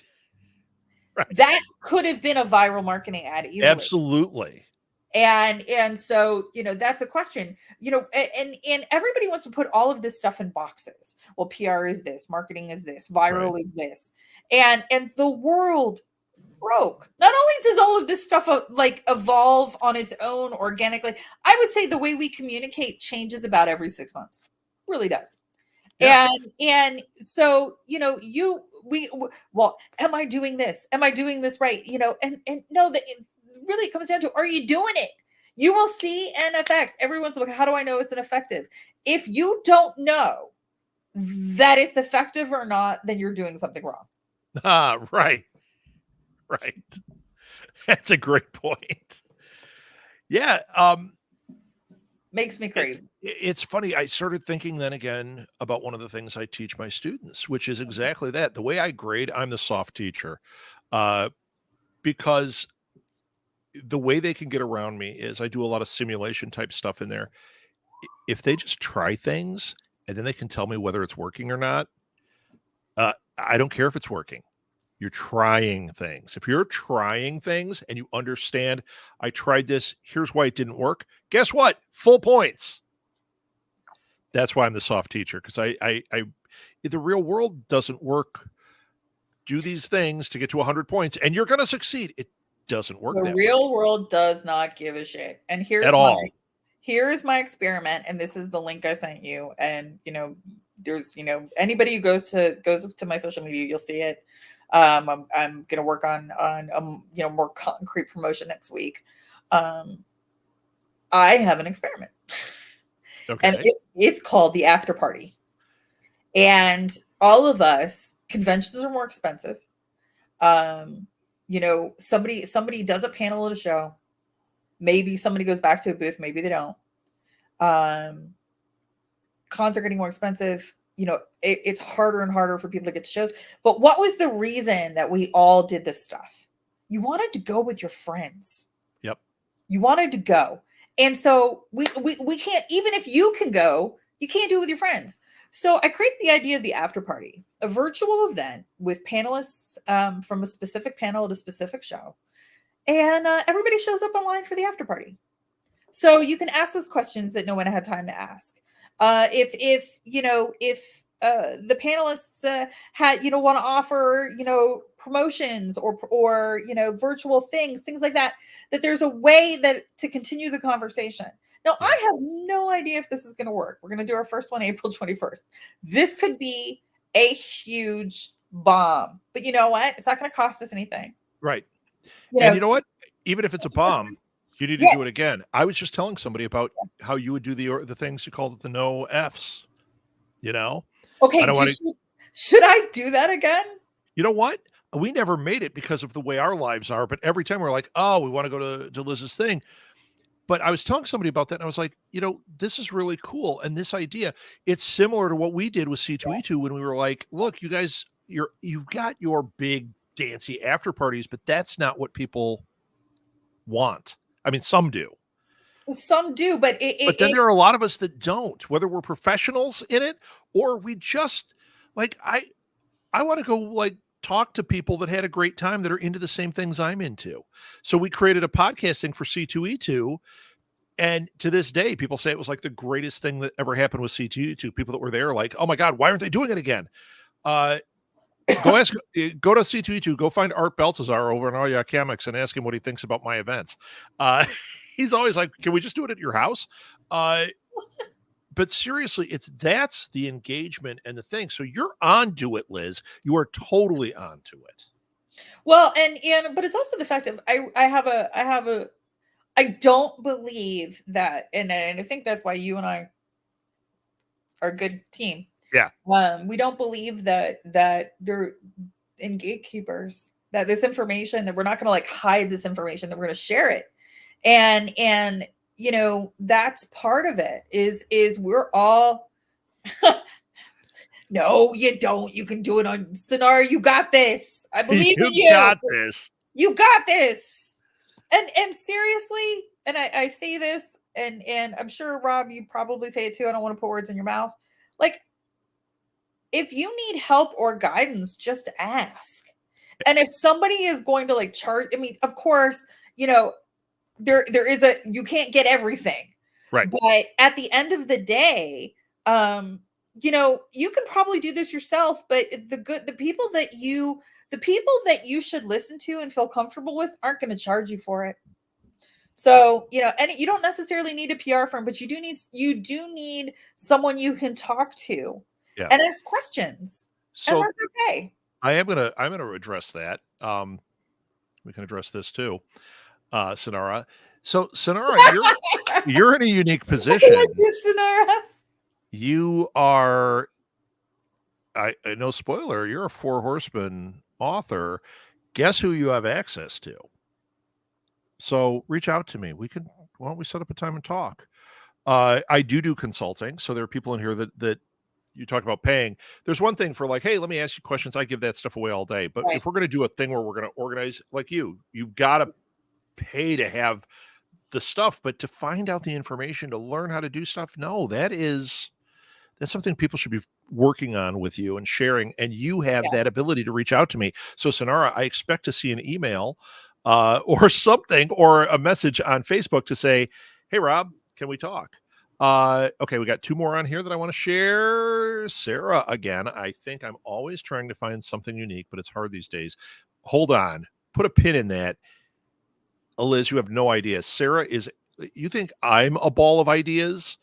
That could have been a viral marketing ad easily. Absolutely. And so, that's a question, and everybody wants to put all of this stuff in boxes. Well, PR is this, marketing is this, viral is this. And the world broke. Not only does all of this stuff evolve on its own organically, I would say the way we communicate changes about every 6 months. Really does. Yeah. And so, am I doing this? Am I doing this right? And no, that really it comes down to, are you doing it? You will see an effect. Everyone's like, how do I know it's an effective? If you don't know that it's effective or not, then you're doing something wrong. Right. That's a great point. Yeah. Makes me crazy. It's funny. I started thinking then again about one of the things I teach my students, which is exactly that. The way I grade, I'm the soft teacher, because the way they can get around me is I do a lot of simulation type stuff in there. If they just try things and then they can tell me whether it's working or not, I don't care if it's working. You're trying things. If you're trying things and you understand, I tried this, here's why it didn't work. Guess what? Full points. That's why I'm the soft teacher, because the real world doesn't work. Do these things to get to 100 points and you're going to succeed. It doesn't work. The real world does not give a shit. And here's my experiment. And this is the link I sent you. And, there's, anybody who goes to my social media, you'll see it. I'm going to work on more concrete promotion next week. I have an experiment. Okay. And it's called the after party. And all of us, conventions are more expensive. Somebody does a panel at a show. Maybe somebody goes back to a booth. Maybe they don't. Cons are getting more expensive. it's harder and harder for people to get to shows. But what was the reason that we all did this stuff? You wanted to go with your friends. Yep. You wanted to go. And so we can't, even if you can go, you can't do it with your friends. So I created the idea of the after party, a virtual event with panelists from a specific panel at a specific show. And everybody shows up online for the after party. So you can ask those questions that no one had time to ask. If the panelists want to offer promotions or virtual things like that, that there's a way that to continue the conversation. Now, I have no idea if this is going to work. We're going to do our first one April 21st. This could be a huge bomb, but you know what? It's not going to cost us anything. Right. And you know what? Even if it's a bomb, you need to do it again. I was just telling somebody about how you would do the things you call the no Fs. Okay. Should I do that again? You know what? We never made it because of the way our lives are. But every time we're like, oh, we want to go to Liz's thing. But I was telling somebody about that, and I was like, this is really cool. And this idea, it's similar to what we did with C2E2 when we were like, look, you guys, you've got your big dancy after parties, but that's not what people want. I mean, some do. Some do, but then there are a lot of us that don't, whether we're professionals in it or we just like, I want to go talk to people that had a great time that are into the same things I'm into. So we created a podcasting for C2E2. And to this day, people say it was like the greatest thing that ever happened with C2E2. People that were there like, oh my God, why aren't they doing it again? Go to C2E2, go find Art Baltazar over in Oya Comics and ask him what he thinks about my events. He's always like, can we just do it at your house? But seriously, that's the engagement and the thing. So you're onto it, Liz. You are totally onto it. Well, but it's also the fact of I don't believe that, and I think that's why you and I are a good team. Yeah. We don't believe that they're in gatekeepers, that this information, that we're not going to hide this information, that we're going to share it. And that's part of it is we're all, no, you don't. You can do it on Sonara. You got this. I believe in you. You got this. You got this. And seriously, and I say this, and I'm sure, Rob, you probably say it too. I don't want to put words in your mouth. If you need help or guidance, just ask. And if somebody is going to charge, I mean, of course, there is you can't get everything. Right. But at the end of the day, you can probably do this yourself, but the people that you should listen to and feel comfortable with aren't going to charge you for it. So, and you don't necessarily need a PR firm, but you do need someone you can talk to and ask questions. So and that's okay. I'm gonna address that. We can address this too. Sonara. So Sonara, you're in a unique position. Sonara. You are, I no spoiler, you're a 4 Horsemen author. Guess who you have access to? So reach out to me. Why don't we set up a time and talk? I do consulting. So there are people in here that you talk about paying. There's one thing for hey, let me ask you questions. I give that stuff away all day. But if we're going to do a thing where we're going to organize you've got to pay to have the stuff, but to find out the information, to learn how to do stuff. No, that's something people should be working on with you and sharing. And you have that ability to reach out to me. So Sonara, I expect to see an email or something, or a message on Facebook to say, hey, Rob, can we talk? Okay, we got 2 more on here that I want to share. Sarah, again, I think I'm always trying to find something unique, but it's hard these days. Hold on. Put a pin in that. Liz, you have no idea. Sarah you think I'm a ball of ideas?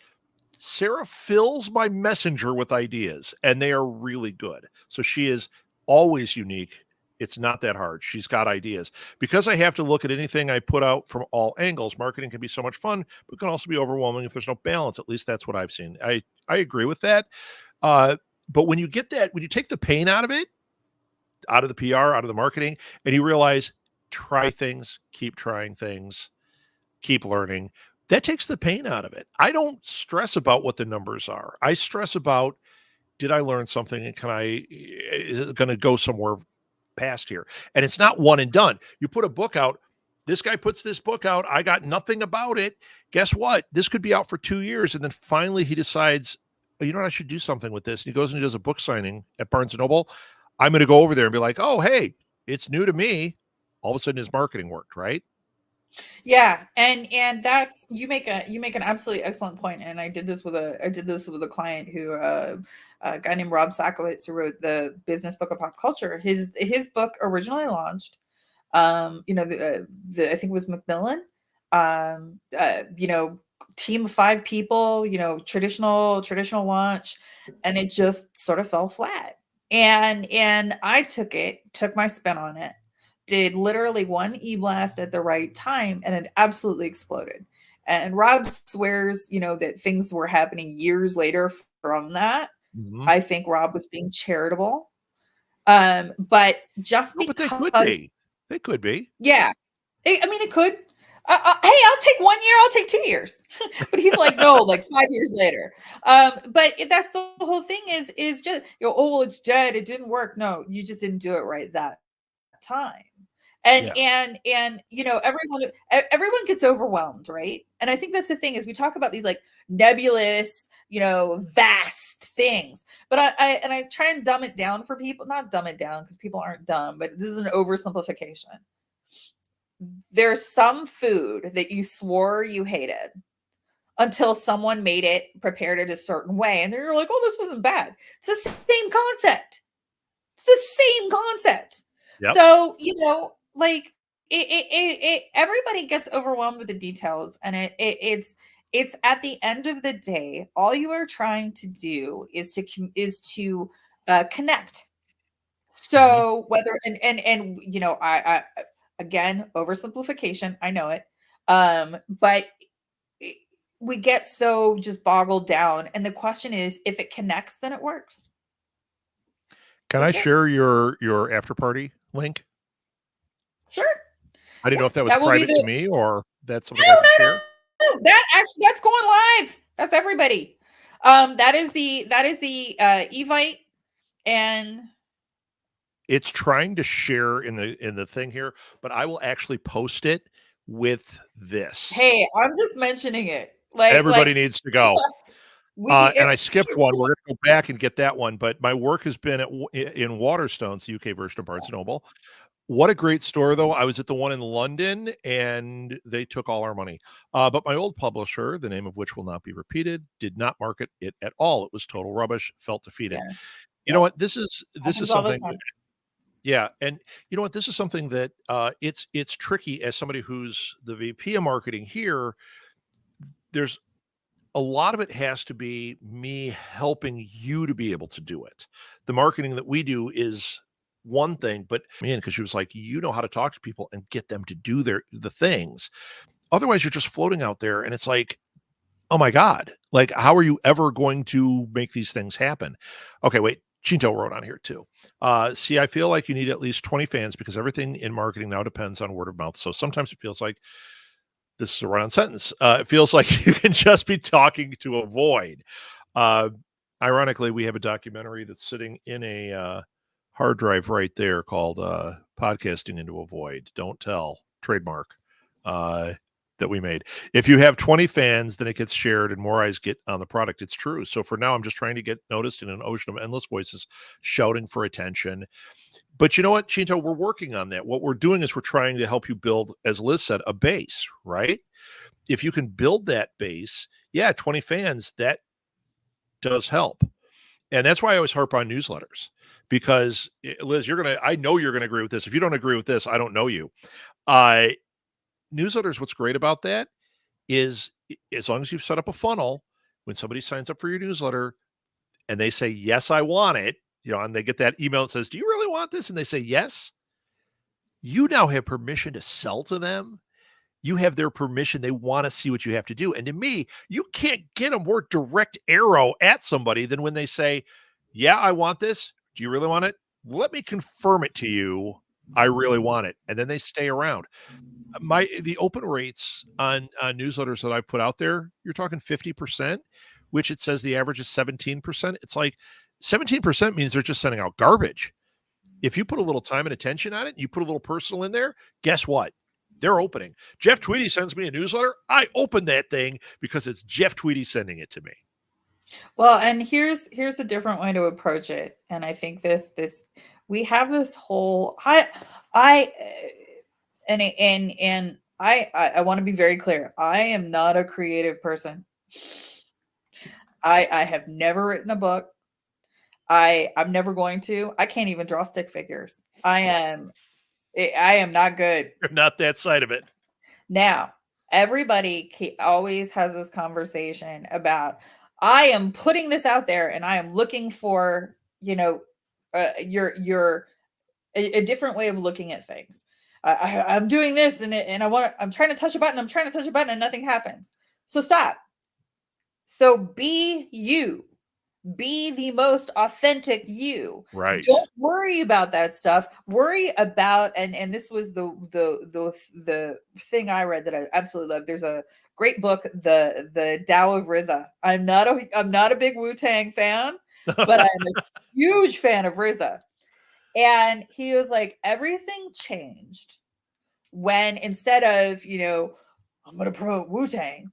Sarah fills my messenger with ideas, and they are really good. So she is always unique. It's not that hard. She's got ideas. Because I have to look at anything I put out from all angles, marketing can be so much fun, but can also be overwhelming if there's no balance. At least that's what I've seen. I agree with that. But when you get that, when you take the pain out of it, out of the PR, out of the marketing, and you realize, try things, keep trying things, keep learning, that takes the pain out of it. I don't stress about what the numbers are. I stress about did I learn something, and is it going to go somewhere past here? And it's not one and done. You put a book out. This guy puts this book out. I got nothing about it. Guess what? This could be out for 2 years. And then finally he decides, oh, you know what? I should do something with this. And he goes and he does a book signing at Barnes & Noble. I'm going to go over there and be like, oh, hey, it's new to me. All of a sudden his marketing worked, right? Yeah, and that's you make an absolutely excellent point. And I did this with a client who a guy named Rob Sakowitz, who wrote the Business Book of Pop Culture. His book originally launched, the I think it was Macmillan, team of 5 people, traditional launch, and it just sort of fell flat. And I took my spin on it, did literally one e-blast at the right time, and it absolutely exploded. And Rob swears, that things were happening years later from that. Mm-hmm. I think Rob was being charitable. But just because they could be. Yeah. It could. Hey, I'll take 1 year, I'll take 2 years. But he's like, no, like 5 years later. But that's the whole thing is just, well, it's dead, it didn't work. No, you just didn't do it right that time. And everyone gets overwhelmed, right? And I think that's the thing is we talk about these like nebulous, vast things, but I try and dumb it down for people, not dumb it down because people aren't dumb, but this is an oversimplification. There's some food that you swore you hated until someone made it, prepared it a certain way, and then you're like, oh, this wasn't bad. It's the same concept. Yep. So, like everybody gets overwhelmed with the details, and it's at the end of the day, all you are trying to do is to connect. So whether I again, oversimplification, I know it, but we get so just boggled down, and the question is, if it connects, then it works. Can I share your after party link? Sure. I didn't know if that was private to me or that's something I can share. No. That's going live. That's everybody. That is the Evite, and it's trying to share in the thing here, but I will actually post it with this. Hey, I'm just mentioning it. Like everybody needs to go. And I skipped one. We're going to go back and get that one. But my work has been in Waterstones, the UK version of Barnes & Noble. What a great store, though. I was at the one in London, and they took all our money. But my old publisher, the name of which will not be repeated, did not market it at all. It was total rubbish. Felt defeated. Yeah. You know what? This is something. Yeah, and you know what? This is something that it's tricky as somebody who's the VP of marketing here. There's a lot of it has to be me helping you to be able to do it. The marketing that we do is one thing, but man, because she was like, you know how to talk to people and get them to do the things. Otherwise, you're just floating out there, and it's like, oh my God, like how are you ever going to make these things happen? Okay, wait. Chinto wrote on here too. See, I feel like you need at least 20 fans because everything in marketing now depends on word of mouth. So sometimes it feels like this is a run-on sentence. It feels like you can just be talking to a void. Ironically, we have a documentary that's sitting in a hard drive right there called Podcasting into a Void. Don't Tell, trademark, that we made. If you have 20 fans, then it gets shared and more eyes get on the product. It's true. So for now, I'm just trying to get noticed in an ocean of endless voices shouting for attention. But you know what, Chinto, we're working on that. What we're doing is we're trying to help you build, as Liz said, a base, right? If you can build that base, 20 fans, that does help. And that's why I always harp on newsletters, because Liz, I know you're going to agree with this. If you don't agree with this, I don't know you. Newsletters, what's great about that is as long as you've set up a funnel, when somebody signs up for your newsletter and they say, yes, I want it, and they get that email that says, do you really want this? And they say, yes, you now have permission to sell to them. You have their permission. They want to see what you have to do. And to me, you can't get a more direct arrow at somebody than when they say, yeah, I want this. Do you really want it? Let me confirm it to you. I really want it. And then they stay around. The open rates on newsletters that I've put out there, you're talking 50%, which it says the average is 17%. It's like, 17% means they're just sending out garbage. If you put a little time and attention on it, you put a little personal in there, guess what? They're opening. Jeff Tweedy sends me a newsletter. I open that thing because it's Jeff Tweedy sending it to me. Well, and here's a different way to approach it. And I think this we have this whole I and I want to be very clear. I am not a creative person. I have never written a book. I'm never going to. I can't even draw stick figures. I am not good. You're not that side of it. Now, everybody always has this conversation about, I am putting this out there and I am looking for, a different way of looking at things. I'm doing this and I'm trying to touch a button. I'm trying to touch a button and nothing happens. So stop. So be you. Be the most authentic you. Right. Don't worry about that stuff. Worry about, and this was the thing I read that I absolutely love. There's a great book, the Tao of RZA. I'm not a big Wu-Tang fan, but I'm a huge fan of RZA. And he was like, everything changed when, instead of, I'm going to promote Wu-Tang,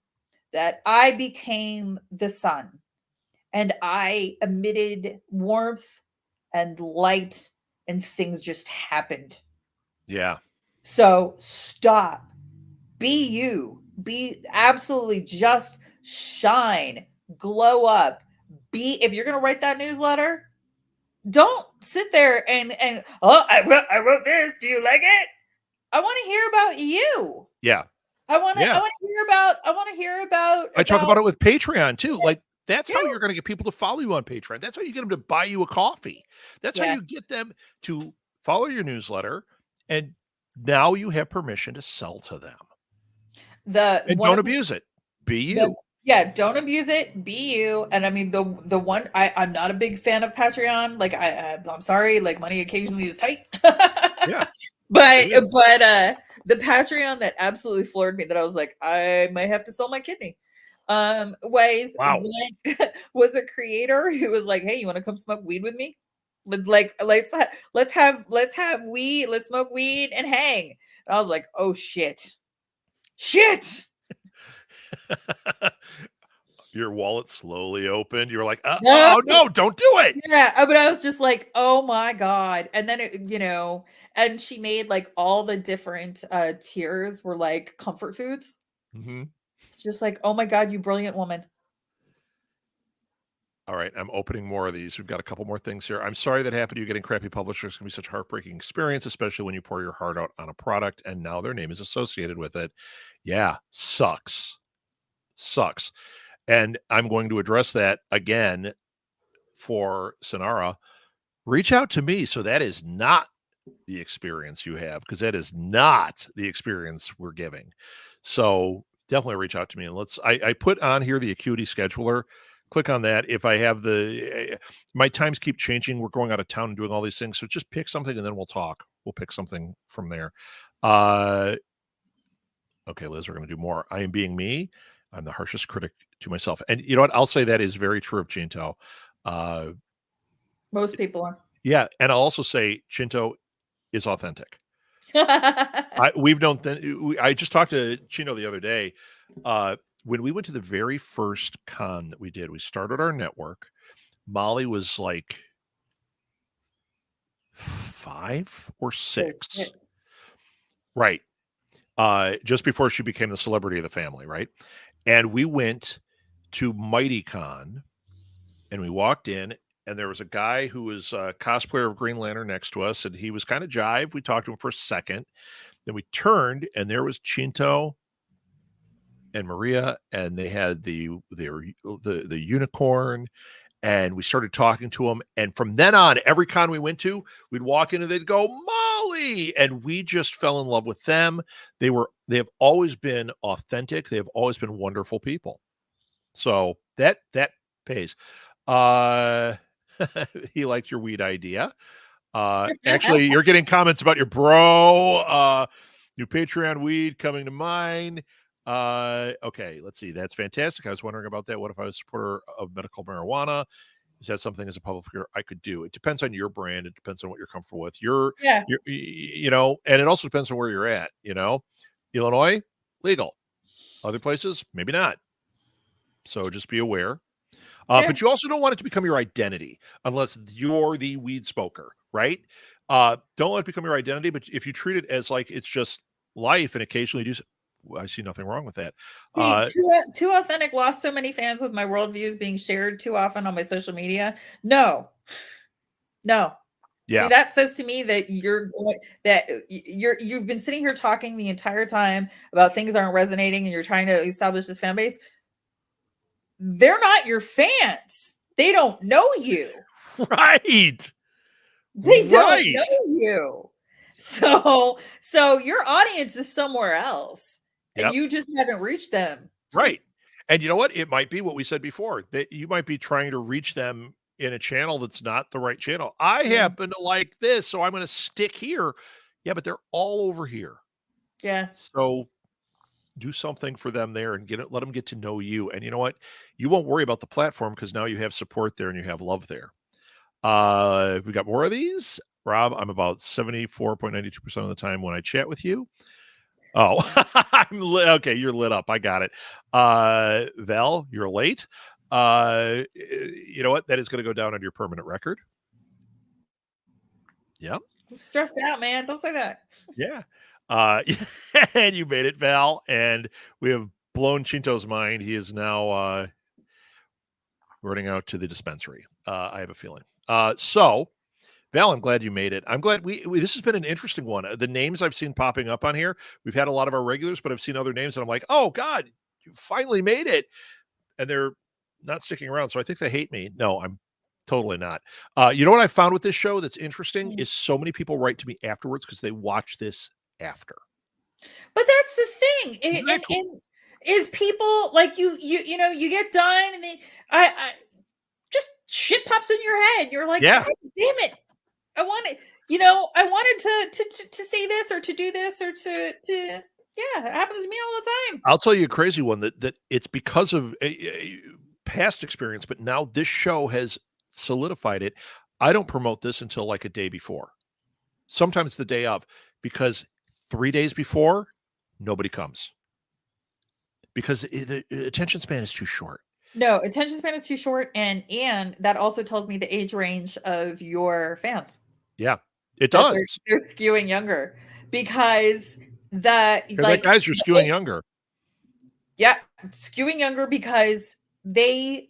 that I became the sun. And I emitted warmth and light, and things just happened. Yeah. So stop. Be you. Be absolutely, just shine, glow up. If you're going to write that newsletter, don't sit there and I wrote this. Do you like it? I want to hear about you. Yeah. I want to hear about. I talk about it with Patreon too. Like, that's how Yeah. you're going to get people to follow you on Patreon. That's how you get them to buy you a coffee. That's how Yeah. you get them to follow your newsletter. And now you have permission to sell to them. And don't abuse it. Be you. Don't abuse it. Be you. And I mean, the one, I'm not a big fan of Patreon. Like, I'm sorry, like, money occasionally is tight. Yeah. But the Patreon that absolutely floored me, that I was like, I might have to sell my kidney. Wow. Was a creator who was like, hey, you want to come smoke weed with me? Like, let's have weed, let's smoke weed and hang. And I was like, oh shit. Your wallet slowly opened. You were like, oh no, don't do it. Yeah, but I was just like, oh my God. And then and she made like all the different tiers were like comfort foods. Mm-hmm. It's just like, oh my God, you brilliant woman. All right, I'm opening more of these. We've got a couple more things here. I'm sorry that happened to you. Getting crappy publishers can be such a heartbreaking experience, especially when you pour your heart out on a product and now their name is associated with it. Yeah, sucks. And I'm going to address that again for Sonara. Reach out to me. So that is not the experience you have, because that is not the experience we're giving. So definitely reach out to me. And I put on here the Acuity scheduler. Click on that. If I have my times keep changing. We're going out of town and doing all these things. So just pick something and then we'll talk. We'll pick something from there. Okay, Liz, we're going to do more. I am being me. I'm the harshest critic to myself. And you know what? I'll say that is very true of Chinto. Most people are. Yeah. And I'll also say Chinto is authentic. We've known. I just talked to Chino the other day. When we went to the very first con that we did, we started our network. Molly was like 5 or 6. Right. Just before she became the celebrity of the family, right? And we went to MightyCon, and we walked in, and there was a guy who was a cosplayer of Green Lantern next to us, and he was kind of jive. We talked to him for a second. Then we turned, and there was Chinto and Maria, and they had the unicorn, and we started talking to them. And from then on, every con we went to, we'd walk in and they'd go, Molly, and we just fell in love with them. They have always been authentic. They have always been wonderful people. So that pays. He liked your weed idea. Actually, you're getting comments about your bro. New Patreon weed coming to mind. Okay, let's see. That's fantastic. I was wondering about that. What if I was a supporter of medical marijuana? Is that something as a public figure I could do? It depends on your brand. It depends on what you're comfortable with. Yeah. And it also depends on where you're at. Illinois, legal. Other places, maybe not. So just be aware. Yeah. But you also don't want it to become your identity unless you're the weed smoker, right? Don't let it become your identity. But if you treat it as like it's just life and occasionally do, I see nothing wrong with that. See, too authentic lost so many fans with my worldviews being shared too often on my social media. No. Yeah. See, that says to me that you've been sitting here talking the entire time about things aren't resonating and you're trying to establish this fan base. They're not your fans. They don't know you. Right. They don't know you. So your audience is somewhere else. Yep. And you just haven't reached them. Right. And you know what? It might be what we said before, that you might be trying to reach them in a channel that's not the right channel. I happen to like this, so I'm going to stick here. Yeah, but they're all over here. Yeah. So do something for them there and let them get to know you. And you know what? You won't worry about the platform because now you have support there and you have love there. We got more of these. Rob, I'm about 74.92% of the time when I chat with you. Oh, okay. You're lit up. I got it. Val, you're late. You know what? That is going to go down on your permanent record. Yeah. I'm stressed out, man. Don't say that. Yeah. And you made it, Val. And we have blown Chinto's mind. He is now running out to the dispensary. I have a feeling. So, Val, I'm glad you made it. I'm glad this has been an interesting one. The names I've seen popping up on here, we've had a lot of our regulars, but I've seen other names and I'm like, oh God, you finally made it. And they're not sticking around. So I think they hate me. No, I'm totally not. You know what I found with this show that's interesting is so many people write to me afterwards because they watch this after. But that's the thing. And is people like you get done and I just shit pops in your head. You're like, yeah, God damn it. I wanted to say this or to do this or to yeah, it happens to me all the time. I'll tell you a crazy one that it's because of a past experience, but now this show has solidified it. I don't promote this until like a day before, sometimes the day of, because 3 days before, nobody comes because the attention span is too short. No, attention span is too short, and that also tells me the age range of your fans. Yeah, it does. They're skewing younger because guys, you're skewing younger. Yeah, skewing younger because there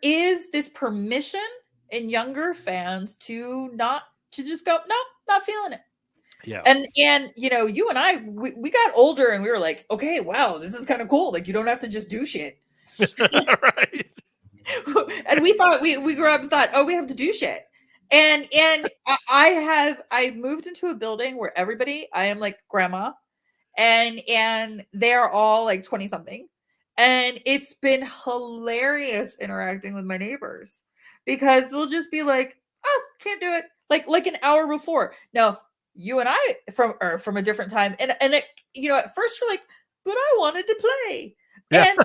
is this permission in younger fans to just go, no, not feeling it. Yeah. And you and I, we got older and we were like, okay, wow, this is kind of cool. Like you don't have to just do shit. Right. And we thought we grew up and thought, oh, we have to do shit. And I moved into a building where I am like grandma and they're all like 20 something. And it's been hilarious interacting with my neighbors because they'll just be like, oh, can't do it. Like an hour before. No, you and I from a different time. And it, at first you're like, but I wanted to play. Yeah. And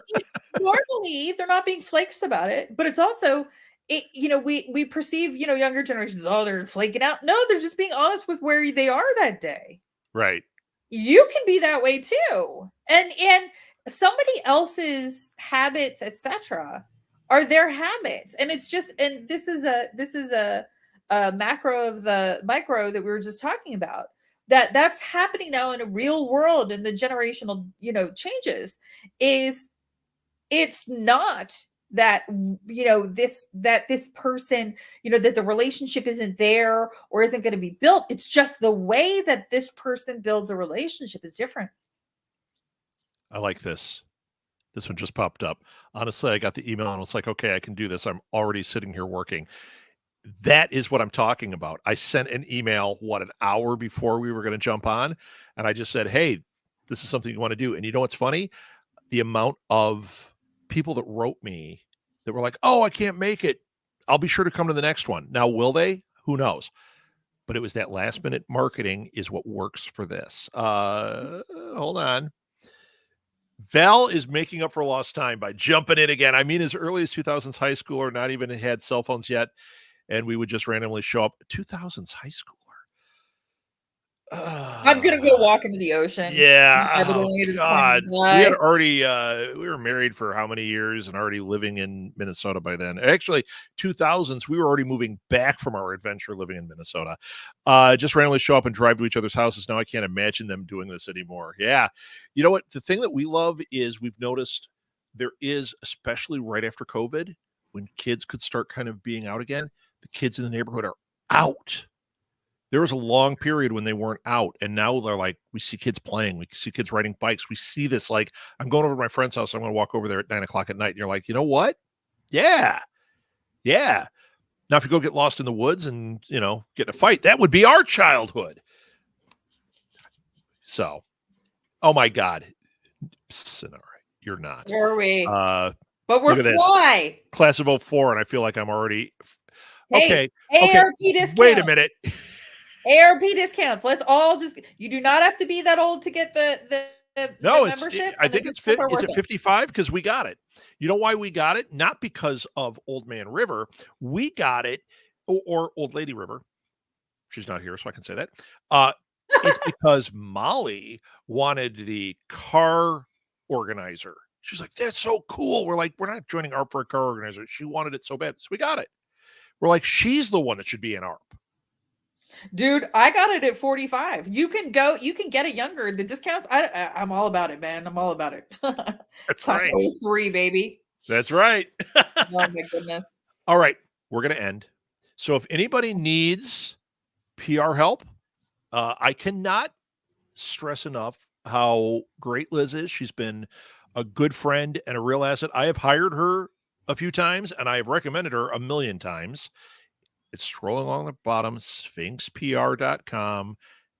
normally they're not being flakes about it, but it's also we perceive, younger generations, oh, they're flaking out. No, they're just being honest with where they are that day. Right. You can be that way too. And somebody else's habits, etc., are their habits. And it's just, and this is a macro of the micro that we were just talking about. That's happening now in a real world, and the generational, changes is it's not that this person, that the relationship isn't there or isn't going to be built. It's just the way that this person builds a relationship is different. I like this. This one just popped up. Honestly, I got the email and I was like, okay, I can do this. I'm already sitting here working. That is what I'm talking about. I sent an email, an hour before we were going to jump on. And I just said, hey, this is something you want to do. And you know what's funny? The amount of people that wrote me that were like, oh, I can't make it. I'll be sure to come to the next one. Now, will they? Who knows? But it was that last minute marketing is what works for this. Hold on. Val is making up for lost time by jumping in again. I mean, as early as 2000s high schooler, not even had cell phones yet, and we would just randomly show up. 2000s high schooler. I'm gonna go walk into the ocean. Yeah. Oh Evidently, it's God. fine. We had Bye. already we were married for how many years and already living in Minnesota by then. Actually, 2000s, we were already moving back from our adventure living in Minnesota. Just randomly show up and drive to each other's houses. Now I can't imagine them doing this anymore. Yeah. You know what? The thing that we love is we've noticed there is, especially right after COVID, when kids could start kind of being out again, the kids in the neighborhood are out. There was a long period when they weren't out, and now they're like, we see kids playing, we see kids riding bikes, we see this. Like, I'm going over to my friend's house, I'm going to walk over there at 9:00 at night, and you're like, you know what? Yeah, yeah. Now, if you go get lost in the woods and get in a fight, that would be our childhood. So, oh my God, Sonara, you're not. Where are we? But we're fly. Class of 04, and I feel like I'm already okay. ARP discount. Wait a minute. ARP discounts. Let's all just. You do not have to be that old to get the membership. I think it's is it 55 because we got it. You know why we got it? Not because of Old Man River. We got it, or Old Lady River. She's not here, so I can say that. It's because Molly wanted the car organizer. She's like, that's so cool. We're like, we're not joining ARP for a car organizer. She wanted it so bad, so we got it. We're like, she's the one that should be in ARP. Dude, I got it at 45. You can get it younger. The discounts, I'm all about it, man. I'm all about it. That's Class right. 03, baby. That's right. Oh my goodness. All right, we're going to end. So if anybody needs PR help, I cannot stress enough how great Liz is. She's been a good friend and a real asset. I have hired her a few times, and I have recommended her a million times. It's scrolling along the bottom, sphinxpr.com.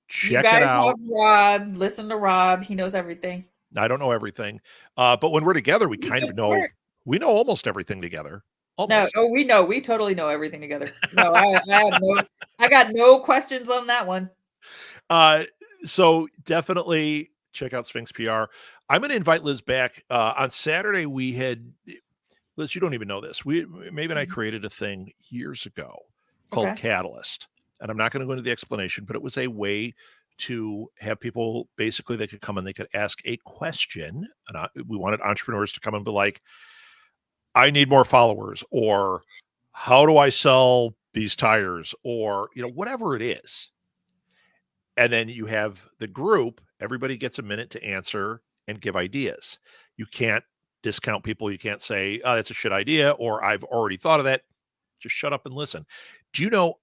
Check it out. You guys have Rob. Listen to Rob. He knows everything. I don't know everything. But when we're together, we kind of know. We know almost everything together. Almost. No, we know. We totally know everything together. No, I got no questions on that one. So definitely check out Sphinx PR. I'm going to invite Liz back. On Saturday, we had, Liz, you don't even know this. Maybe I created a thing years ago called Catalyst. And I'm not going to go into the explanation, but it was a way to have people, basically, they could come and they could ask a question. And we wanted entrepreneurs to come and be like, I need more followers, or how do I sell these tires, or, whatever it is. And then you have the group, everybody gets a minute to answer and give ideas. You can't discount people. You can't say, oh, that's a shit idea, or I've already thought of that. Just shut up and listen. Do you know,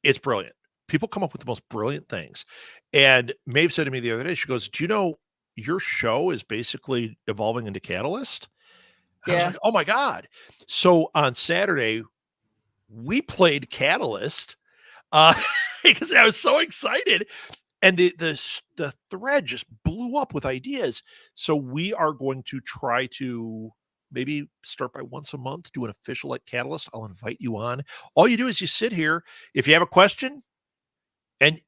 it's brilliant. People come up with the most brilliant things. And Maeve said to me the other day, she goes, do you know your show is basically evolving into Catalyst? And I was like, oh my God. So on Saturday, we played Catalyst because I was so excited. And the thread just blew up with ideas. So we are going to try to maybe start by once a month, do an official at Catalyst. I'll invite you on. All you do is you sit here. If you have a question, and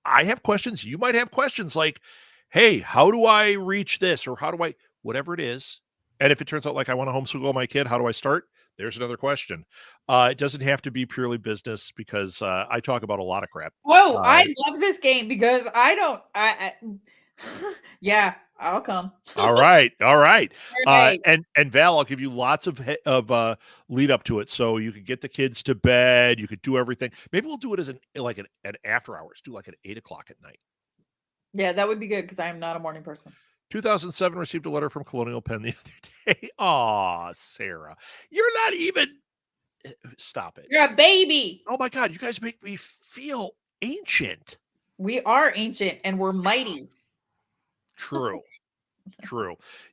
I have questions, you might have questions like, hey, how do I reach this? Or how do I, whatever it is. And if it turns out like I want to homeschool my kid, how do I start? There's another question. It doesn't have to be purely business because I talk about a lot of crap. Oh, I love this game because yeah, I'll come. All right. And Val, I'll give you lots of lead up to it, so you could get the kids to bed. You could do everything. Maybe we'll do it as an after hours. Do like at 8:00 at night. Yeah, that would be good because I'm not a morning person. 2007 received a letter from Colonial Penn the other day. Aw, Sarah, you're not even. Stop it. You're a baby. Oh my God, you guys make me feel ancient. We are ancient and we're mighty. True.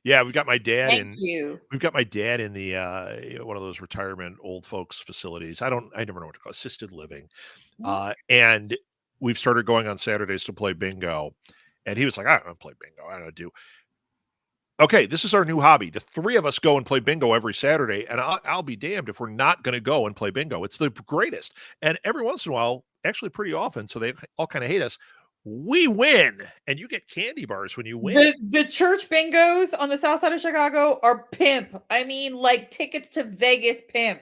Yeah, we've got my dad. Thank you. We've got my dad in the one of those retirement old folks facilities. I never know what to call it, assisted living. And we've started going on Saturdays to play bingo. And he was like, I don't want to play bingo. I don't do. Okay, this is our new hobby. The three of us go and play bingo every Saturday, and I'll be damned if we're not going to go and play bingo. It's the greatest. And every once in a while, actually pretty often, so they all kind of hate us, we win, and you get candy bars when you win. The church bingos on the south side of Chicago are pimp. I mean, like tickets to Vegas pimp.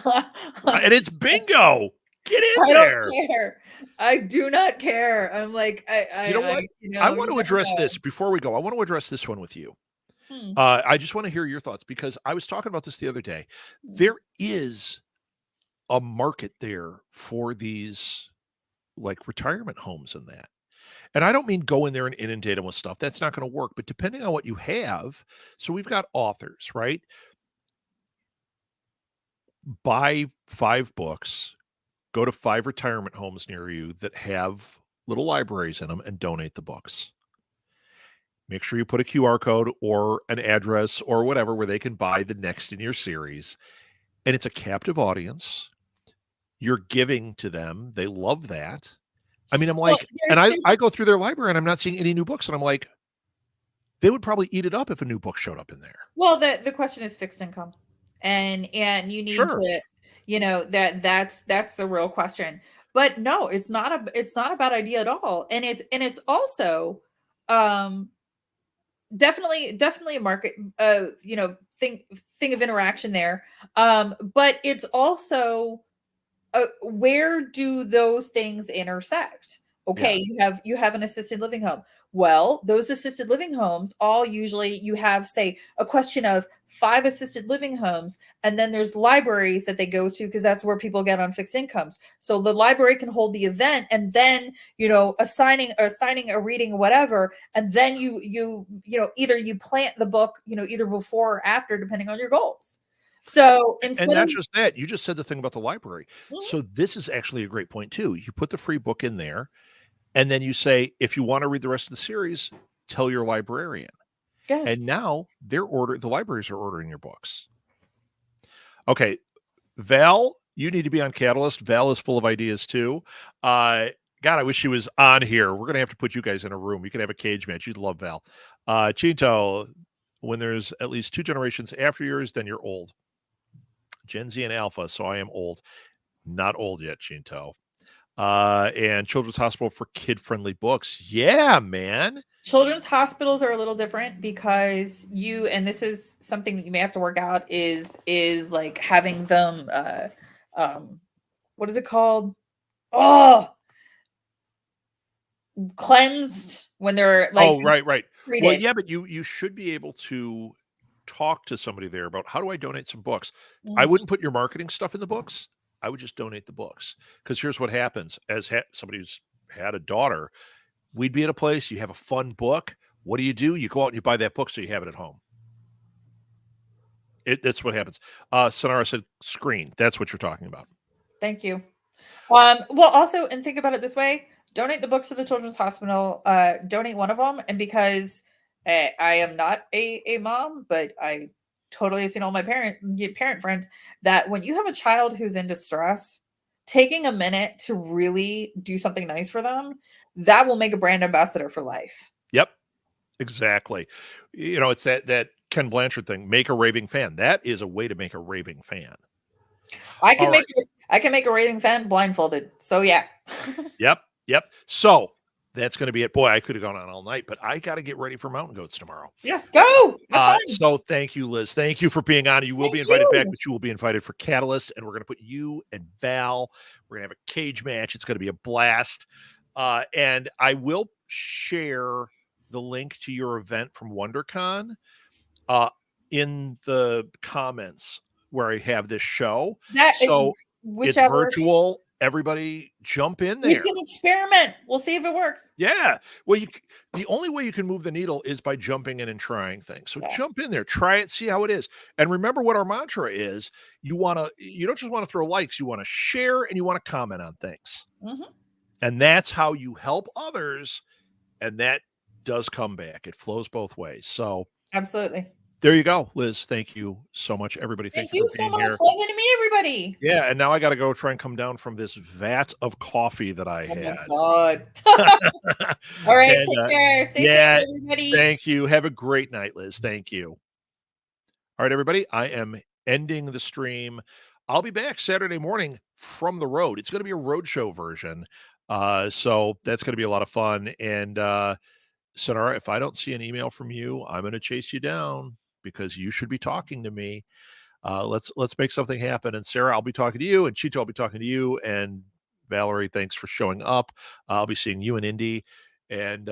And it's bingo. Get in I don't there. care. I do not care. I'm like, You know what? I want you to never address know. this before we go. I want to address this one with you. Hmm. I just want to hear your thoughts because I was talking about this the other day. There is a market there for these like retirement homes and that. And I don't mean go in there and inundate them with stuff. That's not going to work. But depending on what you have, so we've got authors, right? Buy 5 books, go to 5 retirement homes near you that have little libraries in them and donate the books. Make sure you put a QR code or an address or whatever where they can buy the next in your series. And it's a captive audience. You're giving to them. They love that. I mean, I'm Well, like, and I go through their library and I'm not seeing any new books. And I'm like, they would probably eat it up if a new book showed up in there. well, the question is fixed income, and you need Sure. to, that's the real question. But no, it's not a bad idea at all, and it's also, um, definitely a market, thing of interaction there, but it's also, where do those things intersect? Yeah. Okay, you have an assisted living home. Well, those assisted living homes all usually you have, say, a question of 5 assisted living homes, and then there's libraries that they go to because that's where people get on fixed incomes. So the library can hold the event, and then assigning a reading or whatever, and then either you plant the book, either before or after, depending on your goals. So And instead of not just that, you just said the thing about the library. Mhm. So this is actually a great point too. You put the free book in there, and then you say, if you want to read the rest of the series, tell your librarian. And Yes. now the libraries are ordering your books. Okay, Val, you need to be on Catalyst. Val is full of ideas too. Uh, God, I wish she was on here. We're gonna have to put you guys in a room. You can have a cage match. You'd love Val. Chinto, when there's at least 2 generations after yours, then you're old. Gen Z and Alpha, so I am old. Not old yet, Chinto. And Children's Hospital for kid-friendly books. Yeah, man. Children's hospitals are a little different because and this is something that you may have to work out, is like having them, um what is it called? Oh, cleansed when they're like Oh, right, right. Well, treated. yeah, but you should be able to talk to somebody there about how do I donate some books. I Mhm. wouldn't put your marketing stuff in the books. I would just donate the books because here's what happens. As somebody who's had a daughter, we'd be at a place. You have a fun book. What do? You go out and you buy that book so you have it at home. That's what happens. Sonara said screen. That's what you're talking about. Thank you. Well, also, and think about it this way: donate the books to the Children's Hospital. Donate one of them, and because I am not a mom, but I totally have seen all my parent friends that when you have a child who's in distress, taking a minute to really do something nice for them, that will make a brand ambassador for life. Yep, exactly. It's that Ken Blanchard thing. Make a raving fan. That is a way to make a raving fan. I All can right. I can make a raving fan blindfolded. So yeah. Yep. Yep. So that's going to be it. Boy, I could have gone on all night, but I got to get ready for mountain goats tomorrow. Yes, go. Have fun. So thank you, Liz. Thank you for being on. You will be Thank invited back, you. but you will be invited for Catalyst, and we're going to put you and Val. We're going to have a cage match. It's going to be a blast. And I will share the link to your event from WonderCon in the comments where I have this show. That So it's whichever. virtual. Everybody jump in there. It's an experiment. We'll see if it works. Yeah. Well, the only way you can move the needle is by jumping in and trying things. So Yeah. jump in there, try it, see how it is. And remember what our mantra is. You don't just want to throw likes, you want to share and you want to comment on things. Mhm. And that's how you help others. And that does come back. It flows both ways. So Absolutely. there you go, Liz. Thank you so much, everybody. Thank Thank you for you so being much. here. Lovely to meet everybody. Yeah, and now I got to go try and come down from this vat of coffee that I Oh my had. God. All right. And, Take care. Stay yeah, safe, everybody. thank you. Have a great night, Liz. Thank you. All right, everybody. I am ending the stream. I'll be back Saturday morning from the road. It's going to be a roadshow version. So that's going to be a lot of fun. And Sonara, if I don't see an email from you, I'm going to chase you down because you should be talking to me. Let's make something happen. And Sarah, I'll be talking to you, and Chito, I'll be talking to you, and Valerie, thanks for showing up. I'll be seeing you in Indy, and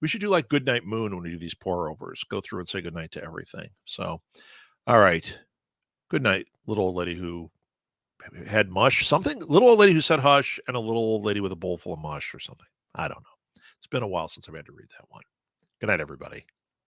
we should do like Goodnight Moon when we do these pour overs. Go through and say goodnight to everything. So, all right, good night, little old lady who had mush. Something little old lady who said hush, and a little old lady with a bowl full of mush or something. I don't know. It's been a while since I've had to read that one. Good night, everybody.